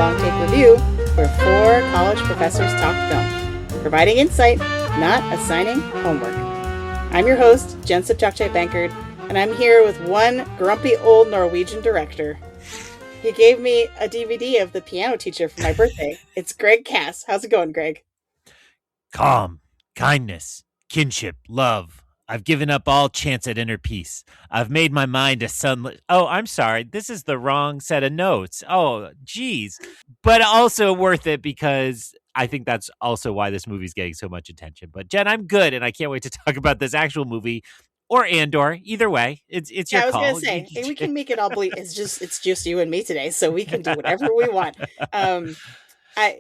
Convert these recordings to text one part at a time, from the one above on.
Long Take Review, where 4 college professors talk film, providing insight, not assigning homework. I'm your host, Jen Bankard, and I'm here with one grumpy old Norwegian director. He gave me a DVD of The Piano Teacher for my birthday. It's Greg Cass. How's it going, Greg? Calm, kindness, kinship, love. I've given up all chance at inner peace. I've made my mind a sunlit... Oh, I'm sorry. This is the wrong set of notes. Oh, geez. But also worth it because I think that's also why this movie's getting so much attention. But Jen, I'm good, and I can't wait to talk about this actual movie or Andor. Either way, it's your call. I was gonna say we can make it all bleak. It's just you and me today, so we can do whatever we want.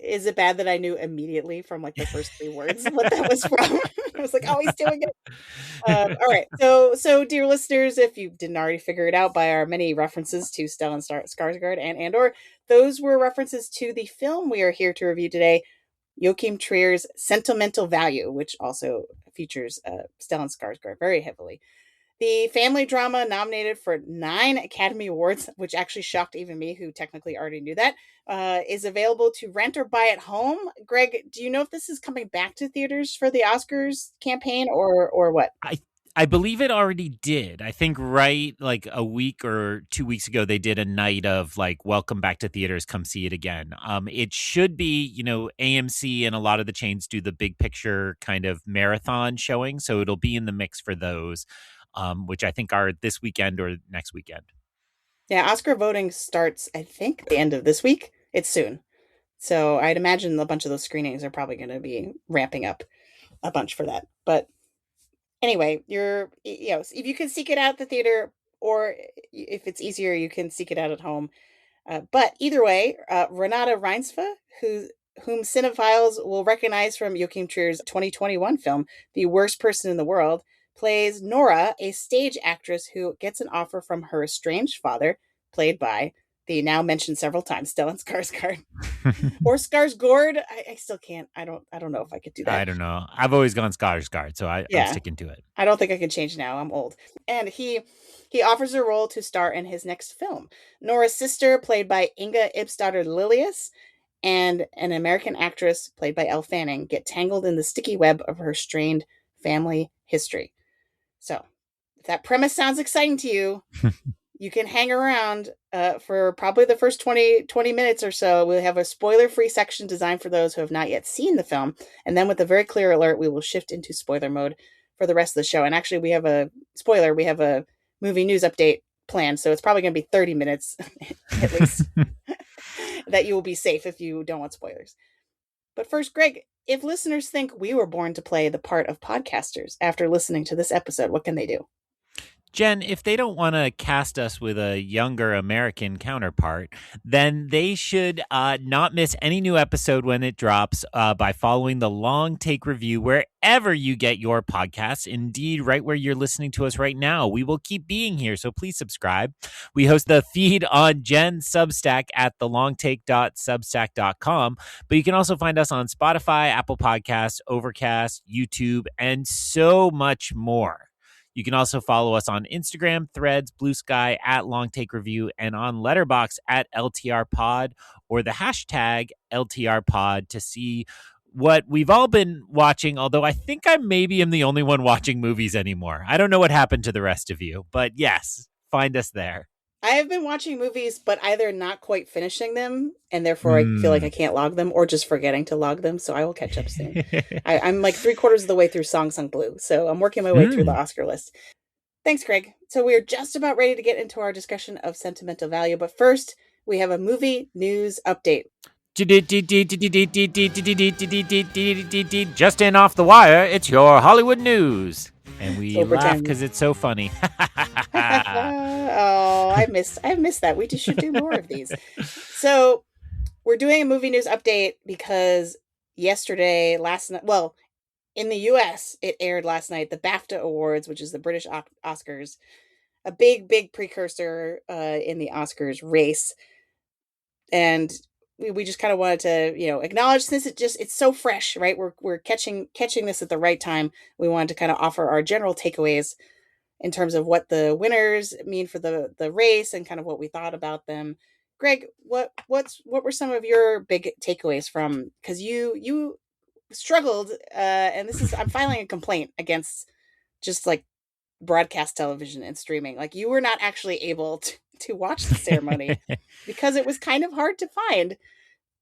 Is it bad that I knew immediately from like the first 3 words what that was from? I was like, oh, he's doing it. All right. So dear listeners, if you didn't already figure it out by our many references to Stellan Skarsgård and Andor, those were references to the film we are here to review today, Joachim Trier's Sentimental Value, which also features Stellan Skarsgård very heavily. The family drama nominated for 9 Academy Awards, which actually shocked even me, who technically already knew that, is available to rent or buy at home. Greg, do you know if this is coming back to theaters for the Oscars campaign or what? I believe it already did. I think right like a week or 2 weeks ago, they did a night of like, welcome back to theaters, come see it again. It should be, AMC and a lot of the chains do the big picture kind of marathon showing. So it'll be in the mix for those, which I think are this weekend or next weekend. Yeah, Oscar voting starts, I think, the end of this week. It's soon. So I'd imagine a bunch of those screenings are probably going to be ramping up a bunch for that. But anyway, if you can seek it out at the theater, or if it's easier, you can seek it out at home. But either way, Renata Reinsve, whom cinephiles will recognize from Joachim Trier's 2021 film, The Worst Person in the World, plays Nora, a stage actress who gets an offer from her estranged father, played by the now mentioned several times Stellan Skarsgård. Or Skarsgård. I still can't. I don't know if I could do that. I don't know. I've always gone Skarsgård, so I'm sticking to it. I don't think I can change now. I'm old. And he offers a role to star in his next film. Nora's sister, played by Inga Ipsdottir Lilius, and an American actress, played by Elle Fanning, get tangled in the sticky web of her strained family history. So, if that premise sounds exciting to you, you can hang around for probably the first 20 minutes or so. We'll have a spoiler-free section designed for those who have not yet seen the film. And then with a very clear alert, we will shift into spoiler mode for the rest of the show. And actually, we have a movie news update planned. So it's probably going to be 30 minutes at least that you will be safe if you don't want spoilers. But first, Greg, if listeners think we were born to play the part of podcasters after listening to this episode, what can they do? Jen, if they don't want to cast us with a younger American counterpart, then they should not miss any new episode when it drops by following the Long Take Review wherever you get your podcasts. Indeed, right where you're listening to us right now. We will keep being here, so please subscribe. We host the feed on Jen's Substack at thelongtake.substack.com, but you can also find us on Spotify, Apple Podcasts, Overcast, YouTube, and so much more. You can also follow us on Instagram, Threads, Blue Sky at Long Take Review, and on Letterboxd at LTR Pod or the hashtag LTR Pod to see what we've all been watching, although I think I maybe am the only one watching movies anymore. I don't know what happened to the rest of you, but yes, find us there. I have been watching movies, but either not quite finishing them, and therefore I feel like I can't log them, or just forgetting to log them, so I will catch up soon. I'm like 3/4 of the way through Song Sung Blue, so I'm working my way through the Oscar list. Thanks, Greg. So we're just about ready to get into our discussion of Sentimental Value, but first, we have a movie news update. Just in off the wire, it's your Hollywood news. And we laugh because it's so funny. Oh, I missed that. We just should do more of these. So we're doing a movie news update because last night, well, in the US, it aired last night, the BAFTA Awards, which is the British Oscars, a big precursor in the Oscars race. And we just kind of wanted to, acknowledge, since it's so fresh, right? We're catching this at the right time. We wanted to kind of offer our general takeaways in terms of what the winners mean for the race and kind of what we thought about them. Greg, what were some of your big takeaways from, because you struggled, and this is, I'm filing a complaint against just like broadcast television and streaming. Like, you were not actually able to watch the ceremony because it was kind of hard to find.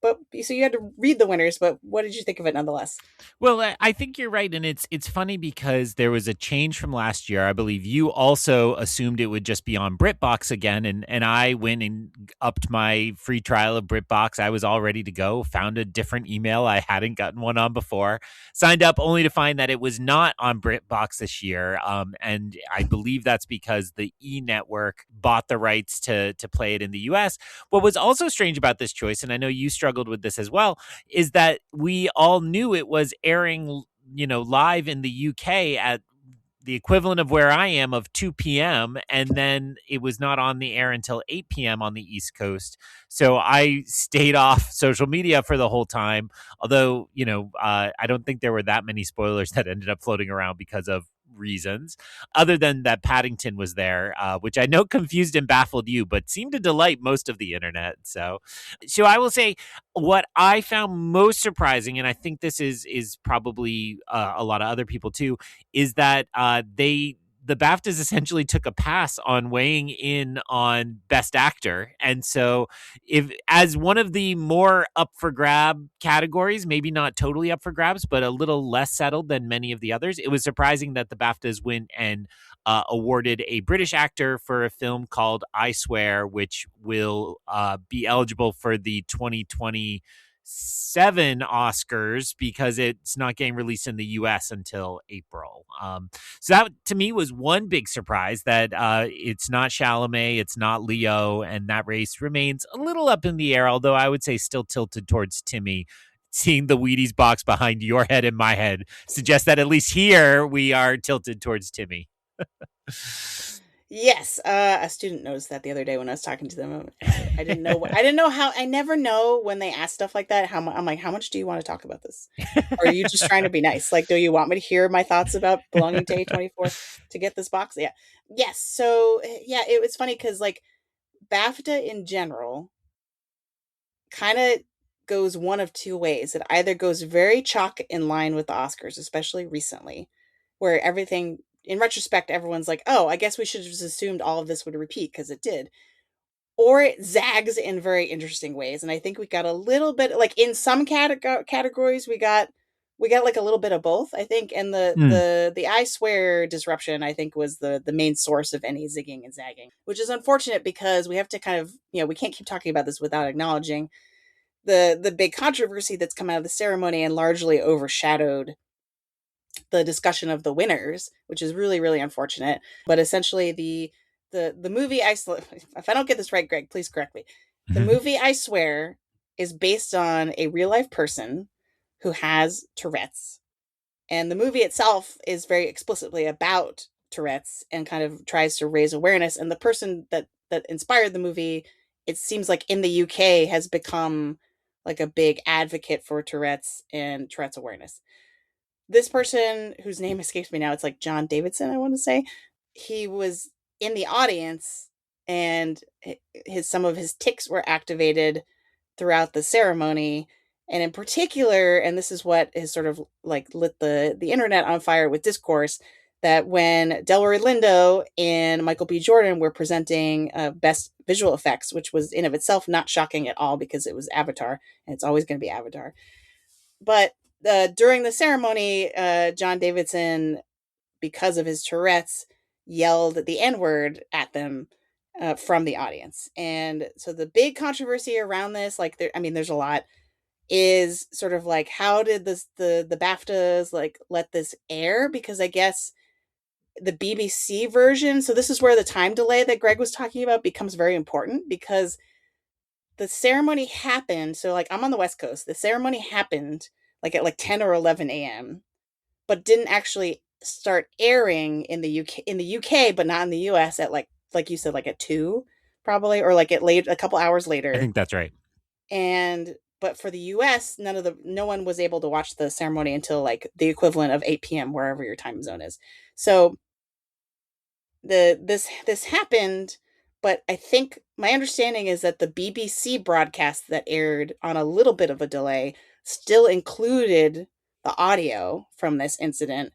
But so you had to read the winners, but what did you think of it nonetheless? Well, I think you're right, and it's funny because there was a change from last year. I believe you also assumed it would just be on BritBox again, and I went and upped my free trial of BritBox. I was all ready to go. Found a different email. I hadn't gotten one on before. Signed up only to find that it was not on BritBox this year, and I believe that's because the E Network bought the rights to play it in the U.S. What was also strange about this choice, and I know you struggled with this as well, is that we all knew it was airing, live in the UK at the equivalent of where I am of 2 p.m. And then it was not on the air until 8 p.m. on the East Coast. So I stayed off social media for the whole time. Although, I don't think there were that many spoilers that ended up floating around because of reasons, other than that Paddington was there, which I know confused and baffled you, but seemed to delight most of the internet. So I will say what I found most surprising, and I think this is probably a lot of other people too, is that the BAFTAs essentially took a pass on weighing in on Best Actor. And so, if as one of the more up for grab categories, maybe not totally up for grabs, but a little less settled than many of the others, it was surprising that the BAFTAs went and awarded a British actor for a film called I Swear, which will be eligible for the 2027 Oscars because it's not getting released in the US until April. So that to me was one big surprise, that it's not Chalamet, it's not Leo, and that race remains a little up in the air, although I would say still tilted towards Timmy. Seeing the Wheaties box behind your head and my head suggests that at least here we are tilted towards Timmy. Yes, a student noticed that the other day when I was talking to them. I didn't know. I didn't know how. I never know when they ask stuff like that. I'm like, how much do you want to talk about this? Or are you just trying to be nice? Like, do you want me to hear my thoughts about belonging to A24 to get this box? Yeah. Yes. So yeah, it was funny because like BAFTA in general kind of goes one of two ways. It either goes very chalk in line with the Oscars, especially recently, where everything, in retrospect, everyone's like, oh, I guess we should have just assumed all of this would repeat because it did. Or it zags in very interesting ways. And I think we got a little bit, like in some categories, we got like a little bit of both, I think. And Hmm. the I Swear disruption, I think, was the main source of any zigging and zagging, which is unfortunate because we have to kind of, we can't keep talking about this without acknowledging the big controversy that's come out of the ceremony and largely overshadowed the discussion of the winners, which is really really unfortunate. But essentially, the movie if I don't get this right, Greg, please correct me. The movie I Swear is based on a real life person who has Tourette's, and the movie itself is very explicitly about Tourette's and kind of tries to raise awareness. And the person that inspired the movie, it seems like in the UK, has become like a big advocate for Tourette's awareness. This person, whose name escapes me now, it's like John Davidson, I want to say. He was in the audience, and his some of his tics were activated throughout the ceremony. And in particular, and this is what has sort of like lit the internet on fire with discourse, that when Delroy Lindo and Michael B. Jordan were presenting best visual effects, which was in of itself not shocking at all because it was Avatar, and it's always going to be Avatar. But during the ceremony, John Davidson, because of his Tourette's, yelled the N word at them from the audience. And so the big controversy around this, like, there's a lot, is sort of like, how did the BAFTAs like let this air? Because I guess the BBC version, so this is where the time delay that Greg was talking about becomes very important, because the ceremony happened. So like, I'm on the West Coast. The ceremony happened like at like 10 or 11 a.m., but didn't actually start airing in the UK, but not in the US at like you said, like at 2 probably, or like at late a couple hours I later. think that's right. And but for the US, no one was able to watch the ceremony until like the equivalent of 8 p.m. wherever your time zone is. So this happened, But I think my understanding is that the BBC broadcast that aired on a little bit of a delay still included the audio from this incident,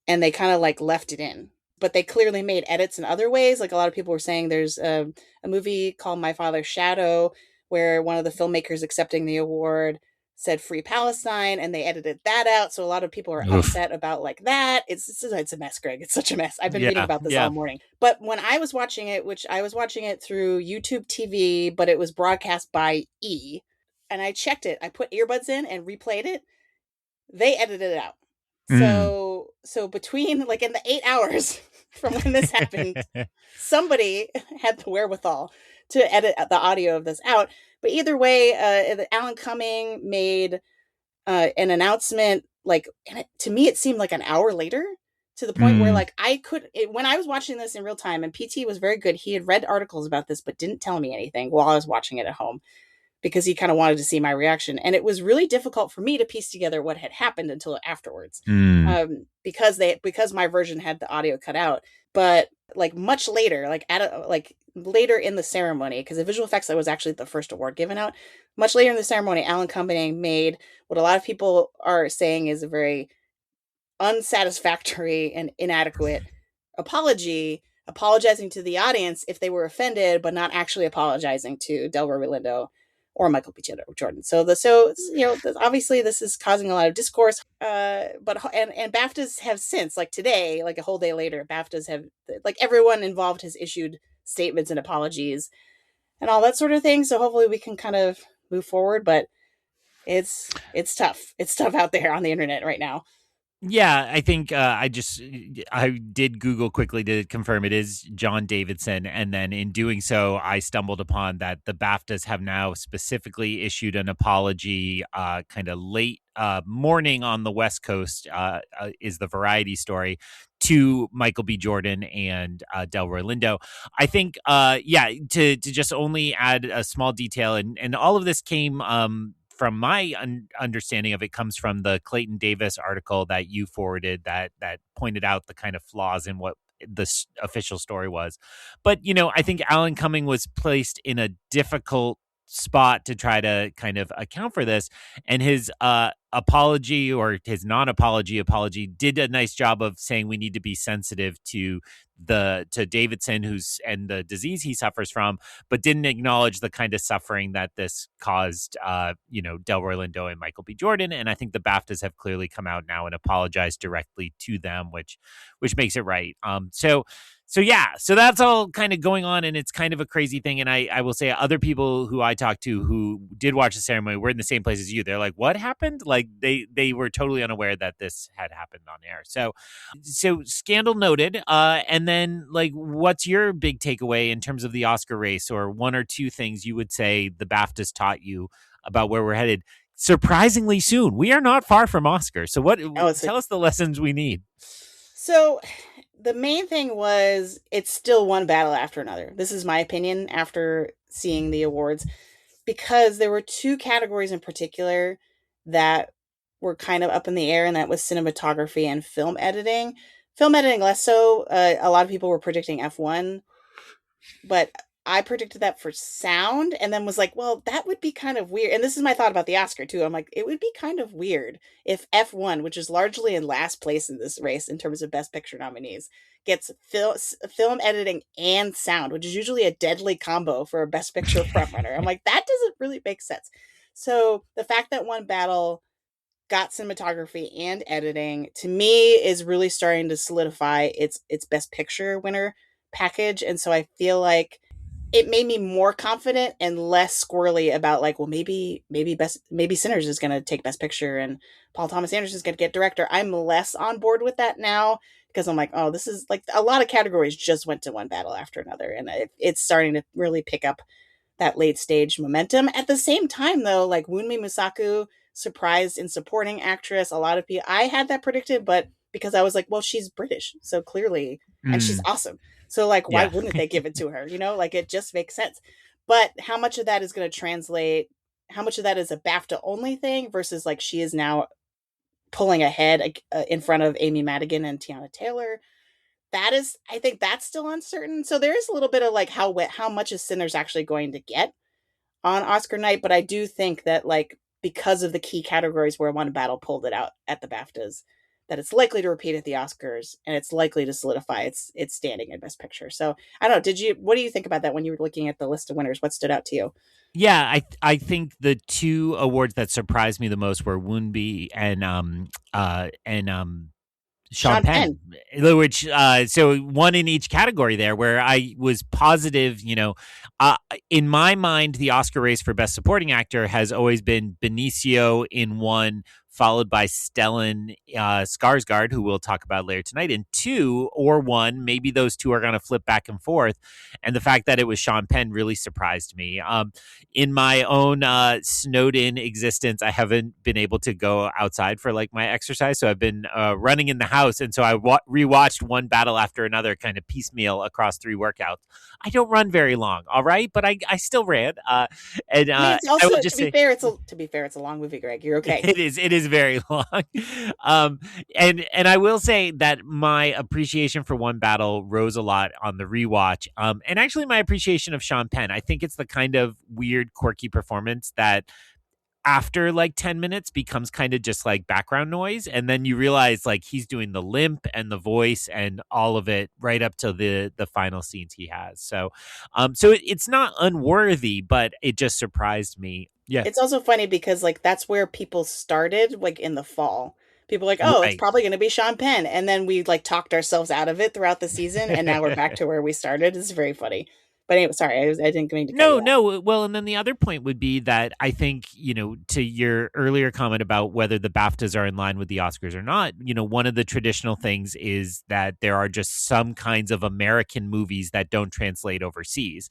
and they kind of like left it in. But they clearly made edits in other ways. Like a lot of people were saying, there's a movie called My Father's Shadow where one of the filmmakers accepting the award said "Free Palestine," and they edited that out. So a lot of people are Oof. upset about like that. It's a mess, Greg. It's such a mess. I've been reading Yeah. about this Yeah. all morning. But when I was watching it, which I was watching it through YouTube TV, but it was broadcast by E, and I checked it. I put earbuds in and replayed it. They edited it out. Mm. So between like in the 8 hours from when this happened, somebody had the wherewithal to edit the audio of this out. But either way, Alan Cumming made an announcement. Like, to me, it seemed like an hour later, to the point where Mm. like when I was watching this in real time, and PT was very good. He had read articles about this, but didn't tell me anything while I was watching it at home, because he kind of wanted to see my reaction. And it was really difficult for me to piece together what had happened until afterwards, Mm. because my version had the audio cut out. But like much later, like later in the ceremony, because the visual effects was actually the first award given out. Much later in the ceremony, Alan Cumming made what a lot of people are saying is a very unsatisfactory and inadequate apology, apologizing to the audience if they were offended, but not actually apologizing to Delroy Lindo or Michael B. Jordan. Obviously this is causing a lot of discourse. But BAFTAs have since, like today, like a whole day later, BAFTAs have, like, everyone involved has issued statements and apologies and all that sort of thing. So hopefully we can kind of move forward. But it's tough. It's tough out there on the internet right now. Yeah, I think I did Google quickly to confirm it is John Davidson, and then in doing so, I stumbled upon that the BAFTAs have now specifically issued an apology, kind of late morning on the West Coast, is the Variety story, to Michael B. Jordan and Delroy Lindo. I think, to just only add a small detail, and all of this came from my understanding of it, comes from the Clayton Davis article that you forwarded that pointed out the kind of flaws in what the official story was. But, I think Alan Cumming was placed in a difficult spot to try to kind of account for this, and his apology, or his non-apology did a nice job of saying we need to be sensitive to Davidson, and the disease he suffers from, but didn't acknowledge the kind of suffering that this caused, Delroy Lindo and Michael B. Jordan. And I think the BAFTAs have clearly come out now and apologized directly to them, which makes it right. So that's all kind of going on, and it's kind of a crazy thing. And I will say, other people who I talked to who did watch the ceremony were in the same place as you. They're like, what happened? Like they were totally unaware that this had happened on air. So scandal noted. And then, like, what's your big takeaway in terms of the Oscar race, or one or two things you would say the BAFTAs taught you about where we're headed surprisingly soon? We are not far from Oscar. So tell us the lessons we need. So the main thing was, it's still one battle after another. This is my opinion after seeing the awards, because there were two categories in particular that were kind of up in the air, and that was cinematography and film editing. Film editing less so. A lot of people were predicting F1, but I predicted that for sound, and then was like, well, that would be kind of weird. And this is my thought about the Oscar too. I'm like, it would be kind of weird if F1, which is largely in last place in this race in terms of Best Picture nominees, gets film editing and sound, which is usually a deadly combo for a Best Picture frontrunner. I'm like, that doesn't really make sense. So the fact that one battle got cinematography and editing, to me, is really starting to solidify its Best Picture winner package. And so I feel like it made me more confident and less squirrely about, like, well, maybe Sinners is going to take Best Picture and Paul Thomas Anderson is going to get director. I'm less on board with that now, because I'm like, oh, this is like a lot of categories just went to one battle after another, and it's starting to really pick up that late stage momentum. At the same time, though, like Wunmi Musaku surprised in supporting actress. A lot of people, I had that predicted, but because I was like, well, she's British, so clearly, and she's awesome. So, like, why wouldn't they give it to her? Like, it just makes sense. But how much of that is going to translate? How much of that is a BAFTA only thing versus, like, she is now pulling ahead in front of Amy Madigan and Tiana Taylor? I think that's still uncertain. So there is a little bit of like how much is Sinners actually going to get on Oscar night, but I do think that like because of the key categories where One Battle pulled it out at the BAFTAs, that it's likely to repeat at the Oscars and it's likely to solidify its standing in Best Picture. So I don't know. What do you think about that when you were looking at the list of winners? What stood out to you? Yeah, I think the two awards that surprised me the most were Woonby and Sean Sean Penn, Penn. which so one in each category there, where I was positive, uh, in my mind, the Oscar race for Best Supporting Actor has always been Benicio in one, followed by Stellan Skarsgård, who we'll talk about later tonight, in two or one. Maybe those two are going to flip back and forth. And the fact that it was Sean Penn really surprised me. In my own snowed in existence, I haven't been able to go outside for like my exercise. So I've been running in the house. And so I rewatched One Battle after another, kind of piecemeal across three workouts. I don't run very long, all right, but I still ran. And I mean, it's I also will just say, to be fair, it's a long movie, Greg. You're okay. it is very long. And I will say that my appreciation for One Battle rose a lot on the rewatch. And actually my appreciation of Sean Penn. I think it's the kind of weird, quirky performance that after like 10 minutes becomes kind of just like background noise, and then you realize like he's doing the limp and the voice and all of it right up to the final scenes he has. So it's not unworthy, but it just surprised me. Yeah. It's also funny because like that's where people started like in the fall. People were like, oh, it's Right. probably going to be Sean Penn, and then we like talked ourselves out of it throughout the season, and now we're back to where we started. It's very funny. But anyway, sorry, I didn't mean to cut you No, off. no. Well, and then the other point would be that I think, to your earlier comment about whether the BAFTAs are in line with the Oscars or not, one of the traditional things is that there are just some kinds of American movies that don't translate overseas.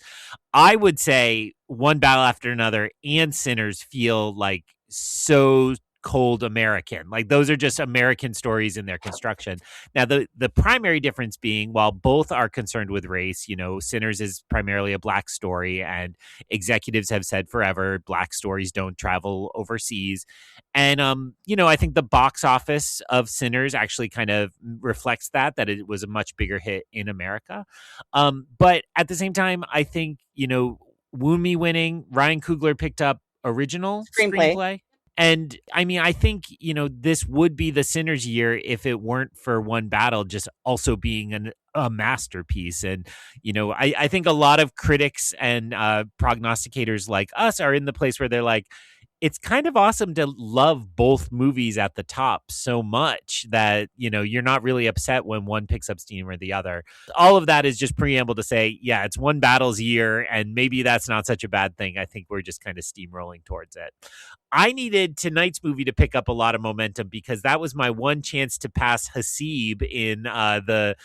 I would say One Battle After Another and Sinners feel like so cold American. Like those are just American stories in their construction. Now, the primary difference being, while both are concerned with race, Sinners is primarily a black story, and executives have said forever black stories don't travel overseas. And I think the box office of Sinners actually kind of reflects that it was a much bigger hit in America. But at the same time, I think, Woonme winning, Ryan Coogler picked up original Screenplay. screenplay. And I mean, I think, this would be the Sinners year if it weren't for One Battle just also being a masterpiece. And, I think a lot of critics and prognosticators like us are in the place where they're like, it's kind of awesome to love both movies at the top so much that, you're not really upset when one picks up steam or the other. All of that is just preamble to say, yeah, it's One Battle's year, and maybe that's not such a bad thing. I think we're just kind of steamrolling towards it. I needed tonight's movie to pick up a lot of momentum because that was my one chance to pass Hasib in the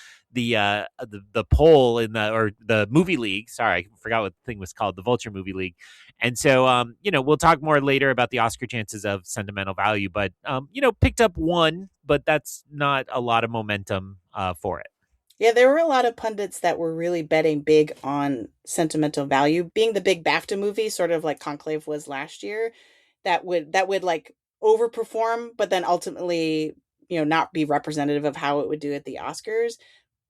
poll in the movie league. Sorry, I forgot what the thing was called, the Vulture Movie League. And so, we'll talk more later about the Oscar chances of Sentimental Value, but picked up one, but that's not a lot of momentum for it. Yeah, there were a lot of pundits that were really betting big on Sentimental Value being the big BAFTA movie, sort of like Conclave was last year, that would like overperform, but then ultimately, not be representative of how it would do at the Oscars.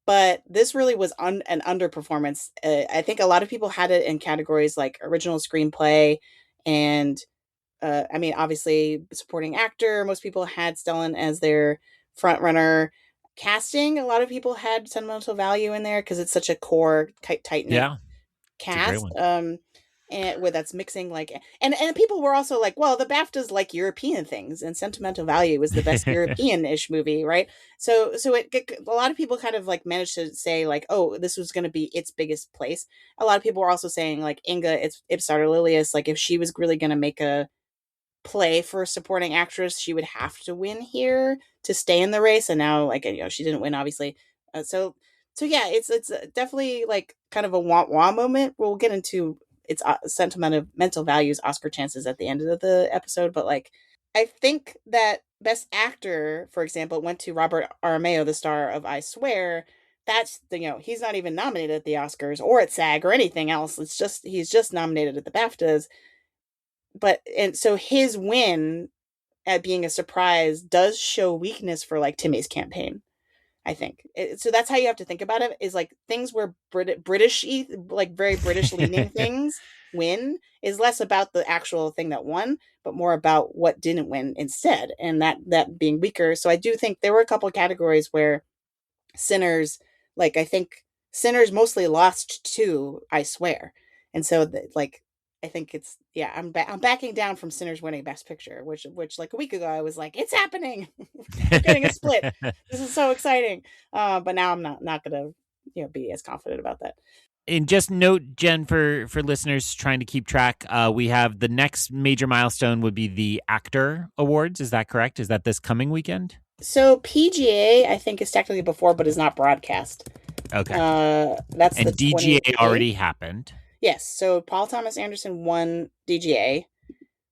But this really was an underperformance. I think a lot of people had it in categories like original screenplay and I mean, obviously, supporting actor. Most people had Stellan as their front runner. Casting, a lot of people had Sentimental Value in there because it's such a core, tight knit Yeah, it's a great cast. one. And where that's mixing like, and people were also like, well, the BAFTAs like European things, and Sentimental Value was the best European-ish movie, right? So a lot of people kind of like managed to say like, oh, this was going to be its biggest place. A lot of people were also saying like Inga, it's Ipsarter Lilius, like if she was really going to make a play for supporting actress, she would have to win here to stay in the race. And now, like she didn't win, obviously. So yeah, it's definitely like kind of a wah wah moment. We'll get into its sentimental values, Oscar chances at the end of the episode, but like I think that Best Actor, for example, went to Robert Aramayo, the star of I Swear. That's he's not even nominated at the Oscars or at SAG or anything else. It's just he's just nominated at the BAFTAs, but and so his win at being a surprise does show weakness for like Timmy's campaign. I think. So that's how you have to think about it, is like things where British, like very British leaning things win, is less about the actual thing that won, but more about what didn't win instead, and that being weaker. So I do think there were a couple of categories where Sinners, like I think Sinners mostly lost to I Swear. And so like I think it's I'm backing down from Sinners winning Best Picture, which like a week ago I was like, it's happening. We're getting a split. This is so exciting. But now I'm not gonna be as confident about that. And just note, Jen, for listeners trying to keep track, we have the next major milestone would be the Actor Awards. Is that correct? Is that this coming weekend? So PGA, I think, is technically before, but is not broadcast. Okay. That's and the DGA 28th. already happened. Yes. So Paul Thomas Anderson won DGA.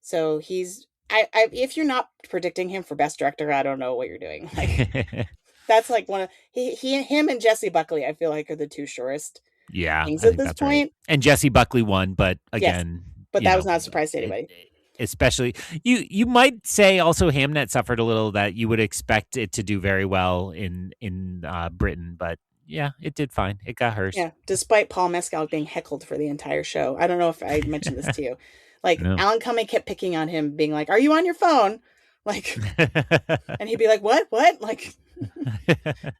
So he's if you're not predicting him for Best Director, I don't know what you're doing. Like that's like one of him and Jesse Buckley, I feel like, are the two surest things at this point. Right. And Jesse Buckley won, but again, yes, but that was not a surprise to anybody. Especially you might say also Hamnet suffered a little, that you would expect it to do very well in Britain, but yeah, it did fine. It got hers. Yeah, despite Paul Mescal being heckled for the entire show. I don't know if I mentioned this to you. Like Alan Cumming kept picking on him, being like, "Are you on your phone?" Like, and he'd be like, "What? Like,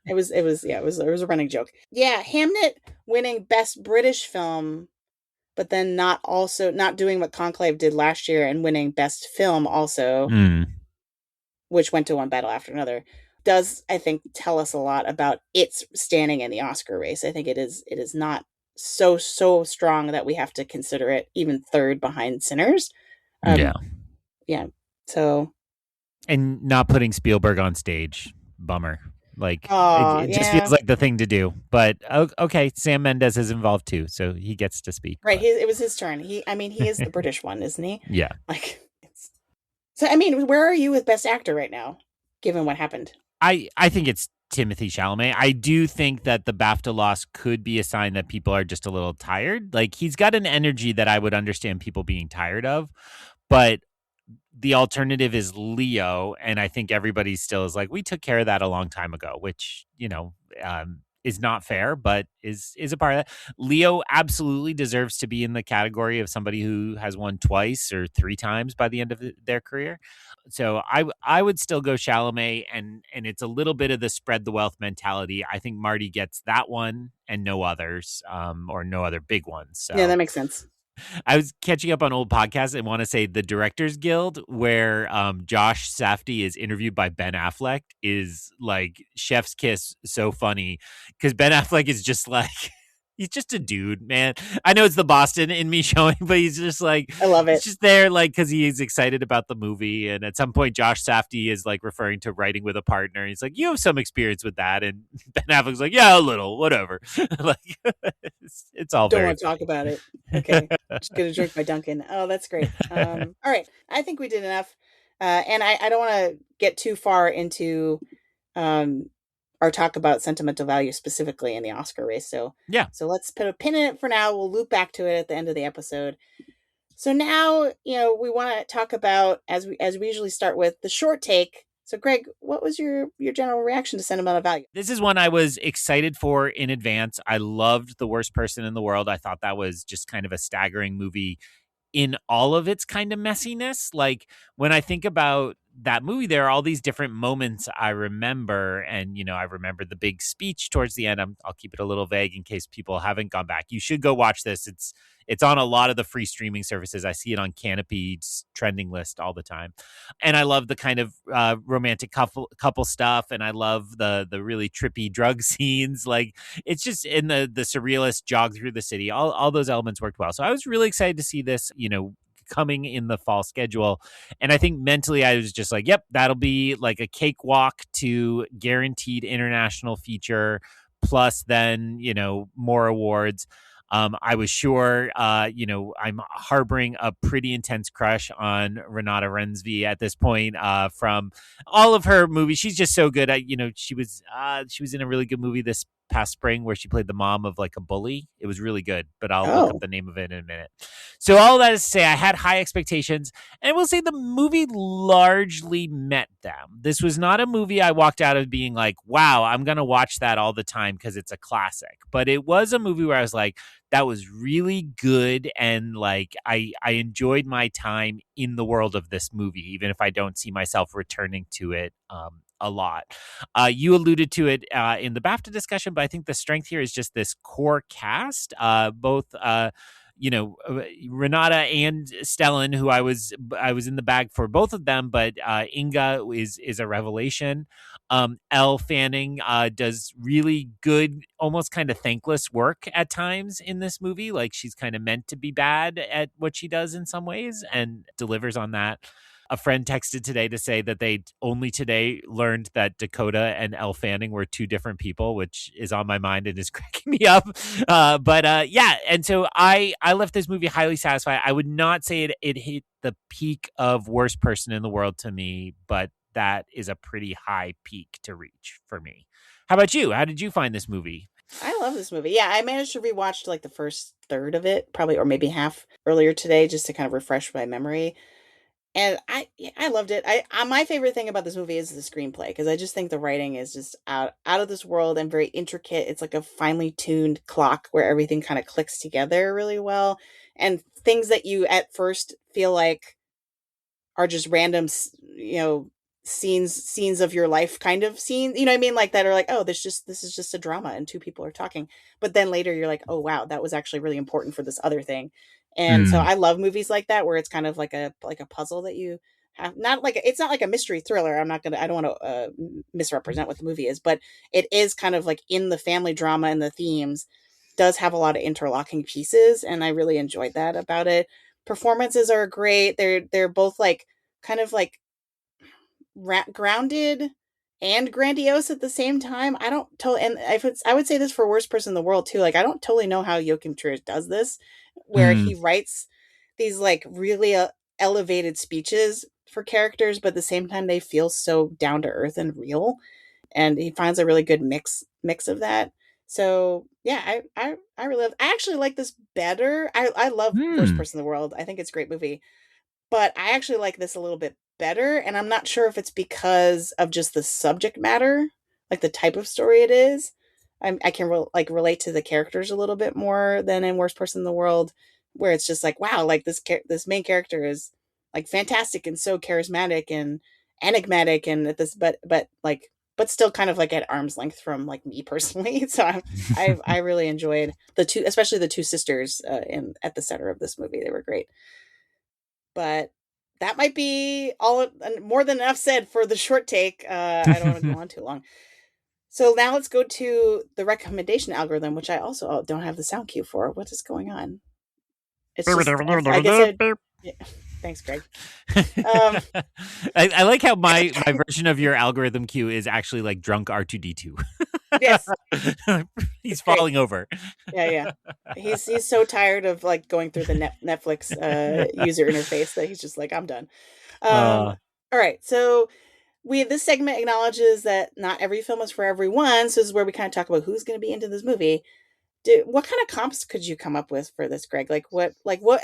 it was a running joke. Yeah, Hamnet winning Best British Film, but then not doing what Conclave did last year and winning Best Film also, which went to one battle after another, does, I think, tell us a lot about its standing in the Oscar race. I think it is not so strong that we have to consider it even third behind Sinners. Yeah. So, and not putting Spielberg on stage, bummer. Like it just feels like the thing to do. But okay, Sam Mendes is involved too, so he gets to speak. Right, it was his turn. He is the British one, isn't he? Yeah. Like, so I mean, where are you with Best Actor right now, given what happened? I think it's Timothée Chalamet. I do think that the BAFTA loss could be a sign that people are just a little tired. Like, he's got an energy that I would understand people being tired of, but the alternative is Leo, and I think everybody still is like, we took care of that a long time ago, which, is not fair, but is a part of that. Leo absolutely deserves to be in the category of somebody who has won twice or three times by the end of their career. So I would still go Chalamet, and it's a little bit of the spread the wealth mentality. I think Marty gets that one and no others, or no other big ones. So. Yeah, that makes sense. I was catching up on old podcasts and want to say the Directors Guild, where Josh Safdie is interviewed by Ben Affleck, is like chef's kiss. So funny, because Ben Affleck is just like, he's just a dude, man. I know it's the Boston in me showing, but he's just like, I love it. He's just there, like, because he is excited about the movie. And at some point, Josh Safdie is like referring to writing with a partner. He's like, you have some experience with that. And Ben Affleck's like, yeah, a little, whatever. Like, it's all don't very want to talk about it. Okay, just gonna drink my Dunkin'. Oh, that's great. All right, I think we did enough. And I don't want to get too far into our talk about sentimental value specifically in the Oscar race. So yeah. So let's put a pin in it for now. We'll loop back to it at the end of the episode. So now, we want to talk about, as we usually start with, the short take. So Greg, what was your general reaction to sentimental value? This is one I was excited for in advance. I loved The Worst Person in the World. I thought that was just kind of a staggering movie in all of its kind of messiness. Like, when I think about that movie, there are all these different moments I remember. And, I remember the big speech towards the end. I'll keep it a little vague in case people haven't gone back. You should go watch this. It's on a lot of the free streaming services. I see it on Canopy's trending list all the time. And I love the kind of romantic couple stuff. And I love the really trippy drug scenes. Like, it's just in the surrealist jog through the city. All those elements worked well. So I was really excited to see this, coming in the fall schedule. And I think mentally I was just like, yep, that'll be like a cakewalk to guaranteed international feature, plus then, more awards. I was sure, I'm harboring a pretty intense crush on Renata Rensby at this point, from all of her movies. She's just so good. She was in a really good movie this past spring where she played the mom of like a bully. It was really good, but I'll look up Oh. the name of it in a minute. So all that is to say, I had high expectations, and I will say the movie largely met them. This was not a movie I walked out of being like, wow, I'm going to watch that all the time because it's a classic. But it was a movie where I was like, that was really good, and like I enjoyed my time in the world of this movie, even if I don't see myself returning to it a lot. You alluded to it in the BAFTA discussion, but I think the strength here is just this core cast, both Renata and Stellan, who I was in the bag for both of them, but Inga is a revelation. Elle Fanning does really good, almost kind of thankless work at times in this movie. Like she's kind of meant to be bad at what she does in some ways and delivers on that. A friend texted today to say that they only today learned that Dakota and Elle Fanning were two different people, which is on my mind and is cracking me up. Yeah. And so I left this movie highly satisfied. I would not say it hit the peak of worst person in the world to me, but that is a pretty high peak to reach for me. How about you? How did you find this movie? I love this movie. Yeah, I managed to rewatch like the first third of it, probably, or maybe half earlier today, just to kind of refresh my memory. And I loved it. My favorite thing about this movie is the screenplay, because I just think the writing is just out of this world and very intricate. It's like a finely tuned clock where everything kind of clicks together really well, and things that you at first feel like are just random, scenes of your life kind of scene, you know what I mean, like that are like, oh, this is just a drama and two people are talking, but then later you're like, oh wow, that was actually really important for this other thing. And so Mm. I love movies like that where it's kind of like a puzzle that you have, not like it's not like a mystery thriller. I don't want to misrepresent what the movie is, but it is kind of like in the family drama, and the themes does have a lot of interlocking pieces, and I really enjoyed that about it. Performances are great. They're both like kind of like grounded and grandiose at the same time. I don't totally, and I would say this for worst person in the world too. Like I don't totally know how Joachim Trier does this, where Mm. he writes these like really elevated speeches for characters, but at the same time they feel so down to earth and real. And he finds a really good mix of that. So yeah, I really I actually like this better. I love Worst Mm. Person in the World. I think it's a great movie, but I actually like this a little bit better, and I'm not sure if it's because of just the subject matter, like the type of story it is. I can relate to the characters a little bit more than in Worst Person in the World, where it's just like, wow, like this main character is like fantastic and so charismatic and enigmatic, and at this, but still kind of like at arm's length from like me personally. So I really enjoyed the two, especially the two sisters in at the center of this movie. They were great. But that might be all more than enough said for the short take. I don't want to go on too long. So now let's go to the recommendation algorithm, which I also don't have the sound cue for. What is going on? It's just, I guess yeah. Thanks, Greg. I like how my version of your algorithm cue is actually like drunk R2D2. Yes, He's it's great. falling over. Yeah. He's so tired of like going through the Netflix user interface that he's just like, I'm done. Uh, All right, so this segment acknowledges that not every film is for everyone. So this is where we kind of talk about who's going to be into this movie. What kind of comps could you come up with for this, Greg? Like what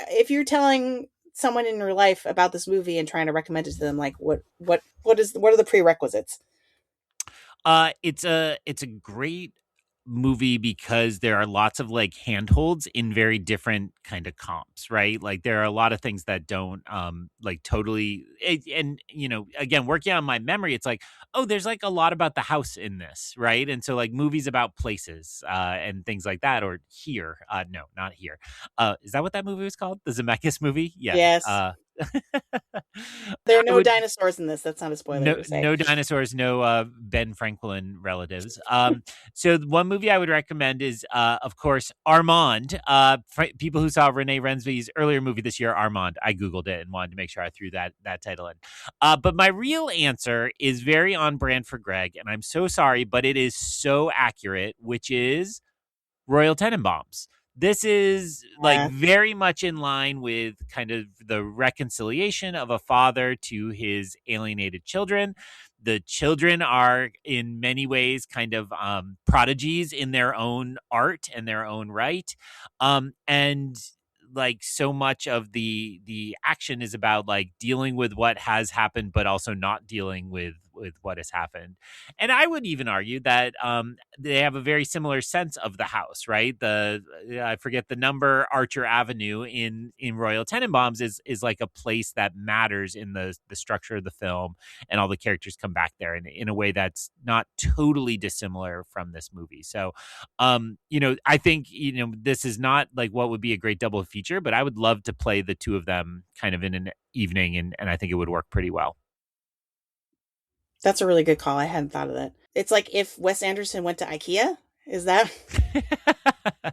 if you're telling someone in your life about this movie and trying to recommend it to them? Like what are the prerequisites? it's a great movie because there are lots of like handholds in very different kind of comps, right? Like there are a lot of things that don't like totally and again, working on my memory, it's like, oh, there's like a lot about the house in this, right? And so like movies about places and things like that, or Here, no, not Here. Is that what that movie was called? The Zemeckis movie? Yeah. Yes. There are I no would dinosaurs in this. That's not a spoiler per se. no dinosaurs, no Ben Franklin relatives. So the one movie I would recommend is of course Armand. People who saw Renee Rensby's earlier movie this year, Armand. I googled it and wanted to make sure I threw that title in. But my real answer is very on brand for Greg, and I'm so sorry, but it is so accurate, which is Royal Tenenbaums. This is like Yeah. very much in line with kind of the reconciliation of a father to his alienated children. The children are in many ways kind of prodigies in their own art and their own right. And like so much of the action is about like dealing with what has happened, but also not dealing with what has happened. And I would even argue that they have a very similar sense of the house, right? The I forget the number, Archer Avenue in Royal Tenenbaums is like a place that matters in the structure of the film, and all the characters come back there in a way that's not totally dissimilar from this movie. So I think, this is not like what would be a great double feature, but I would love to play the two of them kind of in an evening, and I think it would work pretty well. That's a really good call. I hadn't thought of that. It's like if Wes Anderson went to IKEA. Is that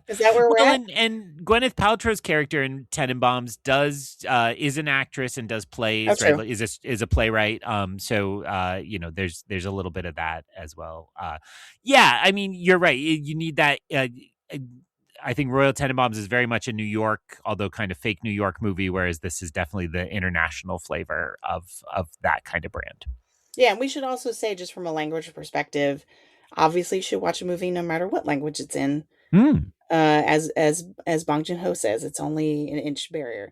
is that where we're Well, at? and Gwyneth Paltrow's character in Tenenbaums does is an actress and does Oh, plays, right? true. Like, is a playwright. So there's a little bit of that as well. Yeah, I mean, you're right. You need that. Uh, I think Royal Tenenbaums is very much a New York, although kind of fake New York movie, whereas this is definitely the international flavor of that kind of brand. Yeah, and we should also say, just from a language perspective, obviously you should watch a movie no matter what language it's in. Hmm. As Bong Joon Ho says, it's only an inch barrier.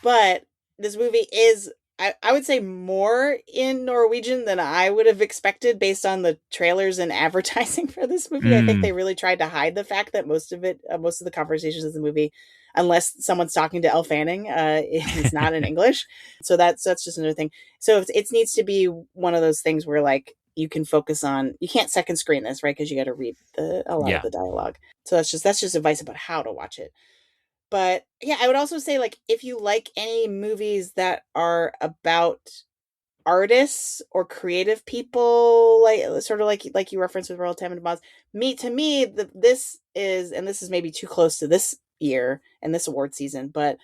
But this movie is, I would say, more in Norwegian than I would have expected based on the trailers and advertising for this movie. I think Mm. they really tried to hide the fact that most of the conversations in the movie, unless someone's talking to Elle Fanning, is not in English. So that's just another thing. So it needs to be one of those things where like you can focus on, you can't second screen this, right? Because you got to read a lot of Yeah. the dialogue. So that's just advice about how to watch it. But yeah, I would also say, like, if you like any movies that are about artists or creative people, like sort of like you referenced with Royal Tenenbaums, to me, this is maybe too close to this year and this award season, but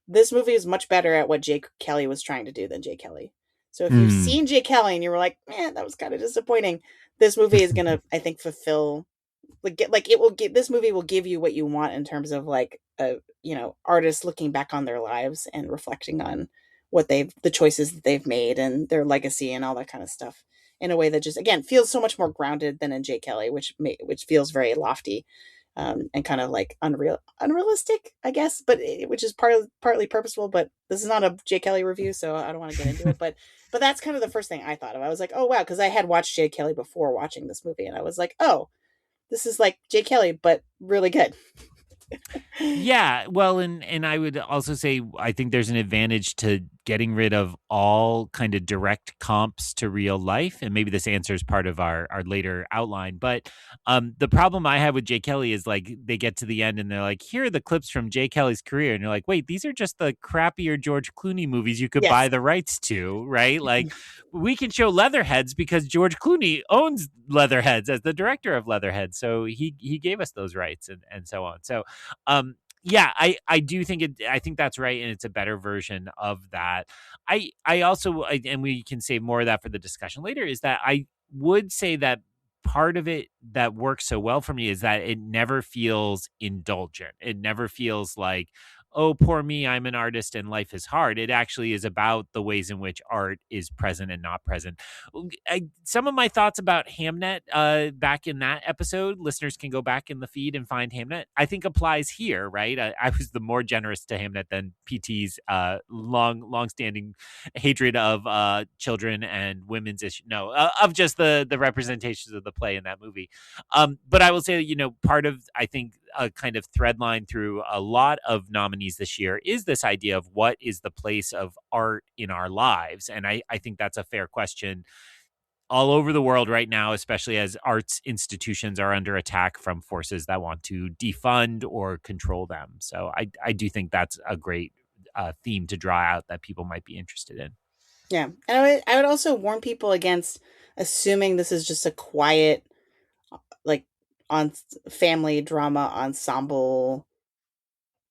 this movie is much better at what Jay Kelly was trying to do than Jay Kelly. So if you've Mm. seen Jay Kelly and you were like, man, that was kind of disappointing, this movie is gonna, I think, fulfill, like it will give, this movie will give you what you want in terms of like artists looking back on their lives and reflecting on the choices that they've made and their legacy and all that kind of stuff in a way that just, again, feels so much more grounded than in Jay Kelly, which feels very lofty, and kind of like unrealistic, I guess, but which is partly purposeful. But this is not a Jay Kelly review, so I don't want to get into it. But that's kind of the first thing I thought of. I was like, oh wow, because I had watched Jay Kelly before watching this movie, and I was like, oh, this is like Jay Kelly, but really good. Yeah, well, and I would also say I think there's an advantage to getting rid of all kind of direct comps to real life, and maybe this answers part of our later outline. But the problem I have with Jay Kelly is like they get to the end and they're like, here are the clips from Jay Kelly's career, and you're like, wait, these are just the crappier George Clooney movies you could buy Yes. the rights to, right? Like we can show Leatherheads because George Clooney owns Leatherheads as the director of Leatherheads, so he gave us those rights and so on. So yeah, I do think I think that's right, and it's a better version of that. I also and we can save more of that for the discussion later, is that I would say that part of it that works so well for me is that it never feels indulgent. It never feels like, oh, poor me, I'm an artist and life is hard. It actually is about the ways in which art is present and not present. Some of my thoughts about Hamnet back in that episode, listeners can go back in the feed and find Hamnet, I think applies here, right? I was the more generous to Hamnet than PT's long-standing hatred of children and women's issue. No, of just the representations of the play in that movie. But I will say that, part of, I think, a kind of thread line through a lot of nominees this year is this idea of what is the place of art in our lives. And I think that's a fair question all over the world right now, especially as arts institutions are under attack from forces that want to defund or control them. So I do think that's a great theme to draw out that people might be interested in. Yeah, and I would also warn people against assuming this is just a quiet, like, on family drama ensemble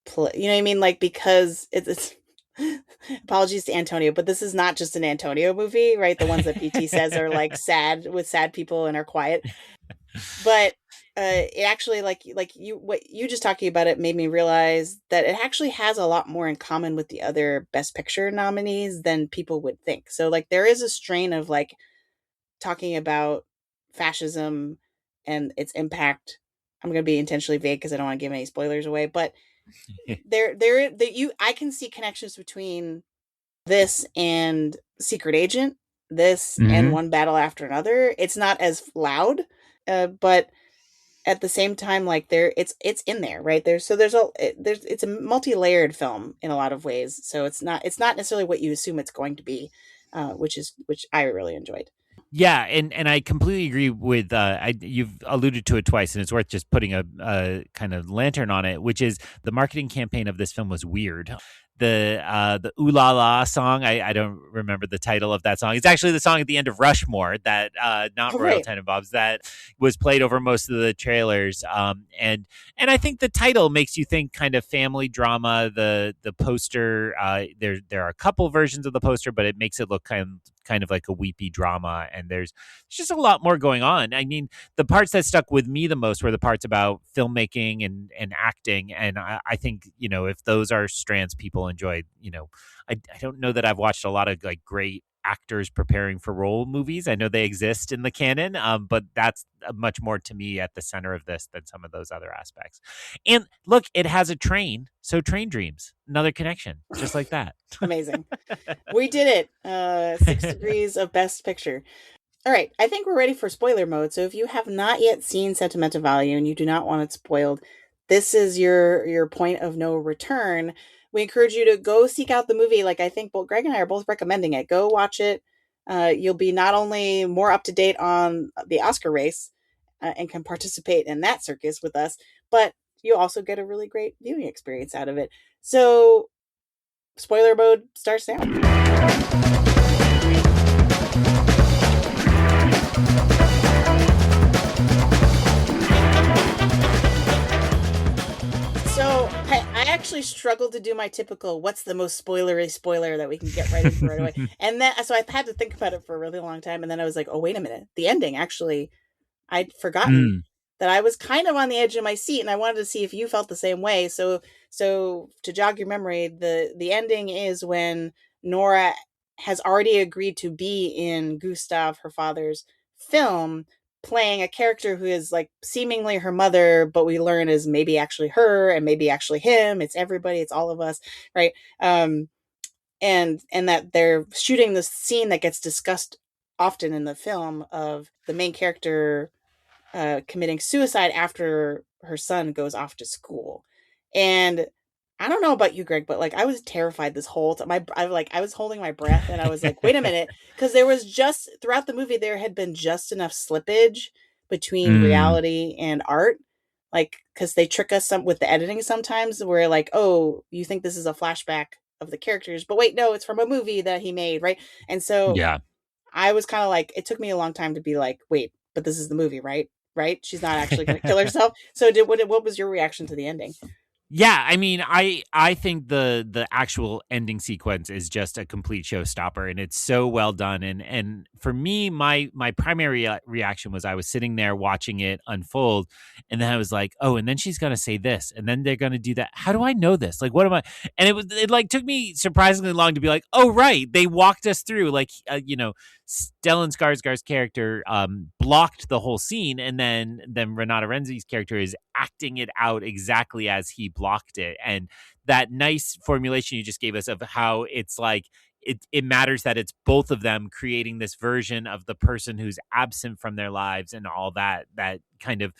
play. You know what I mean? Like, because it's apologies to Antonio, but this is not just an Antonio movie, right? The ones that PT says are like sad, with sad people and are quiet. But it actually, like you, what you just talking about, it made me realize that it actually has a lot more in common with the other Best Picture nominees than people would think. So like there is a strain of like talking about fascism and its impact. I'm going to be intentionally vague because I don't want to give any spoilers away, but I can see connections between this and Secret Agent, this and Mm-hmm. One Battle After Another. It's not as loud, but at the same time, like it's in there, right? It's a multi-layered film in a lot of ways. So it's not necessarily what you assume it's going to be, which I really enjoyed. Yeah, and I completely agree with you've alluded to it twice, and it's worth just putting a kind of lantern on it, which is the marketing campaign of this film was weird. The Ooh La La song, I don't remember the title of that song. It's actually the song at the end of Rushmore, that not Oh, Royal right. Tenenbaums, that was played over most of the trailers. And I think the title makes you think kind of family drama. The poster, there are a couple versions of the poster, but it makes it look kind of like a weepy drama, and there's just a lot more going on. I mean, the parts that stuck with me the most were the parts about filmmaking and acting, and I think, if those are strands people enjoy, I don't know that I've watched a lot of like great actors preparing for role movies. I know they exist in the canon, but that's much more to me at the center of this than some of those other aspects. And look, it has a train, so Train Dreams, another connection, just like that. Amazing. We did it. 6 degrees of Best Picture. All right, I think we're ready for spoiler mode. So if you have not yet seen Sentimental Value and you do not want it spoiled, this is your point of no return. We encourage you to go seek out the movie. Like, I think both Greg and I are both recommending it. Go watch it. You'll be not only more up to date on the Oscar race and can participate in that circus with us, but you also get a really great viewing experience out of it. So spoiler mode starts now. So I actually struggled to do my typical "what's the most spoilery spoiler that we can get right into right away," and then so I had to think about it for a really long time, and then I was like, "Oh, wait a minute, the ending." Actually, I'd forgotten Mm, that I was kind of on the edge of my seat, and I wanted to see if you felt the same way. So to jog your memory, the ending is when Nora has already agreed to be in Gustav, her father's film, playing a character who is like seemingly her mother, but we learn is maybe actually her and maybe actually him. It's everybody, it's all of us, right? And that they're shooting the scene that gets discussed often in the film of the main character committing suicide after her son goes off to school. And I don't know about you, Greg, but like I was terrified this whole time. I was holding my breath, and I was like, wait a minute, because there was just throughout the movie there had been just enough slippage between mm, reality and art, like because they trick us some with the editing sometimes. Where like, oh, you think this is a flashback of the characters, but wait, no, it's from a movie that he made, right? And so yeah. I was kind of like, it took me a long time to be like, wait, but this is the movie, right? Right? She's not actually going to kill herself. So, what was your reaction to the ending? Yeah, I mean, I think the actual ending sequence is just a complete showstopper, and it's so well done. And for me, my primary reaction was I was sitting there watching it unfold, and then I was like, oh, and then she's gonna say this, and then they're gonna do that. How do I know this? Like, what am I? And it like took me surprisingly long to be like, oh, right, they walked us through, like, Stellan Skarsgård's character blocked the whole scene, and then Renata Renzi's character is acting it out exactly as he blocked it. And that nice formulation you just gave us of how it's like it matters that it's both of them creating this version of the person who's absent from their lives, and all that kind of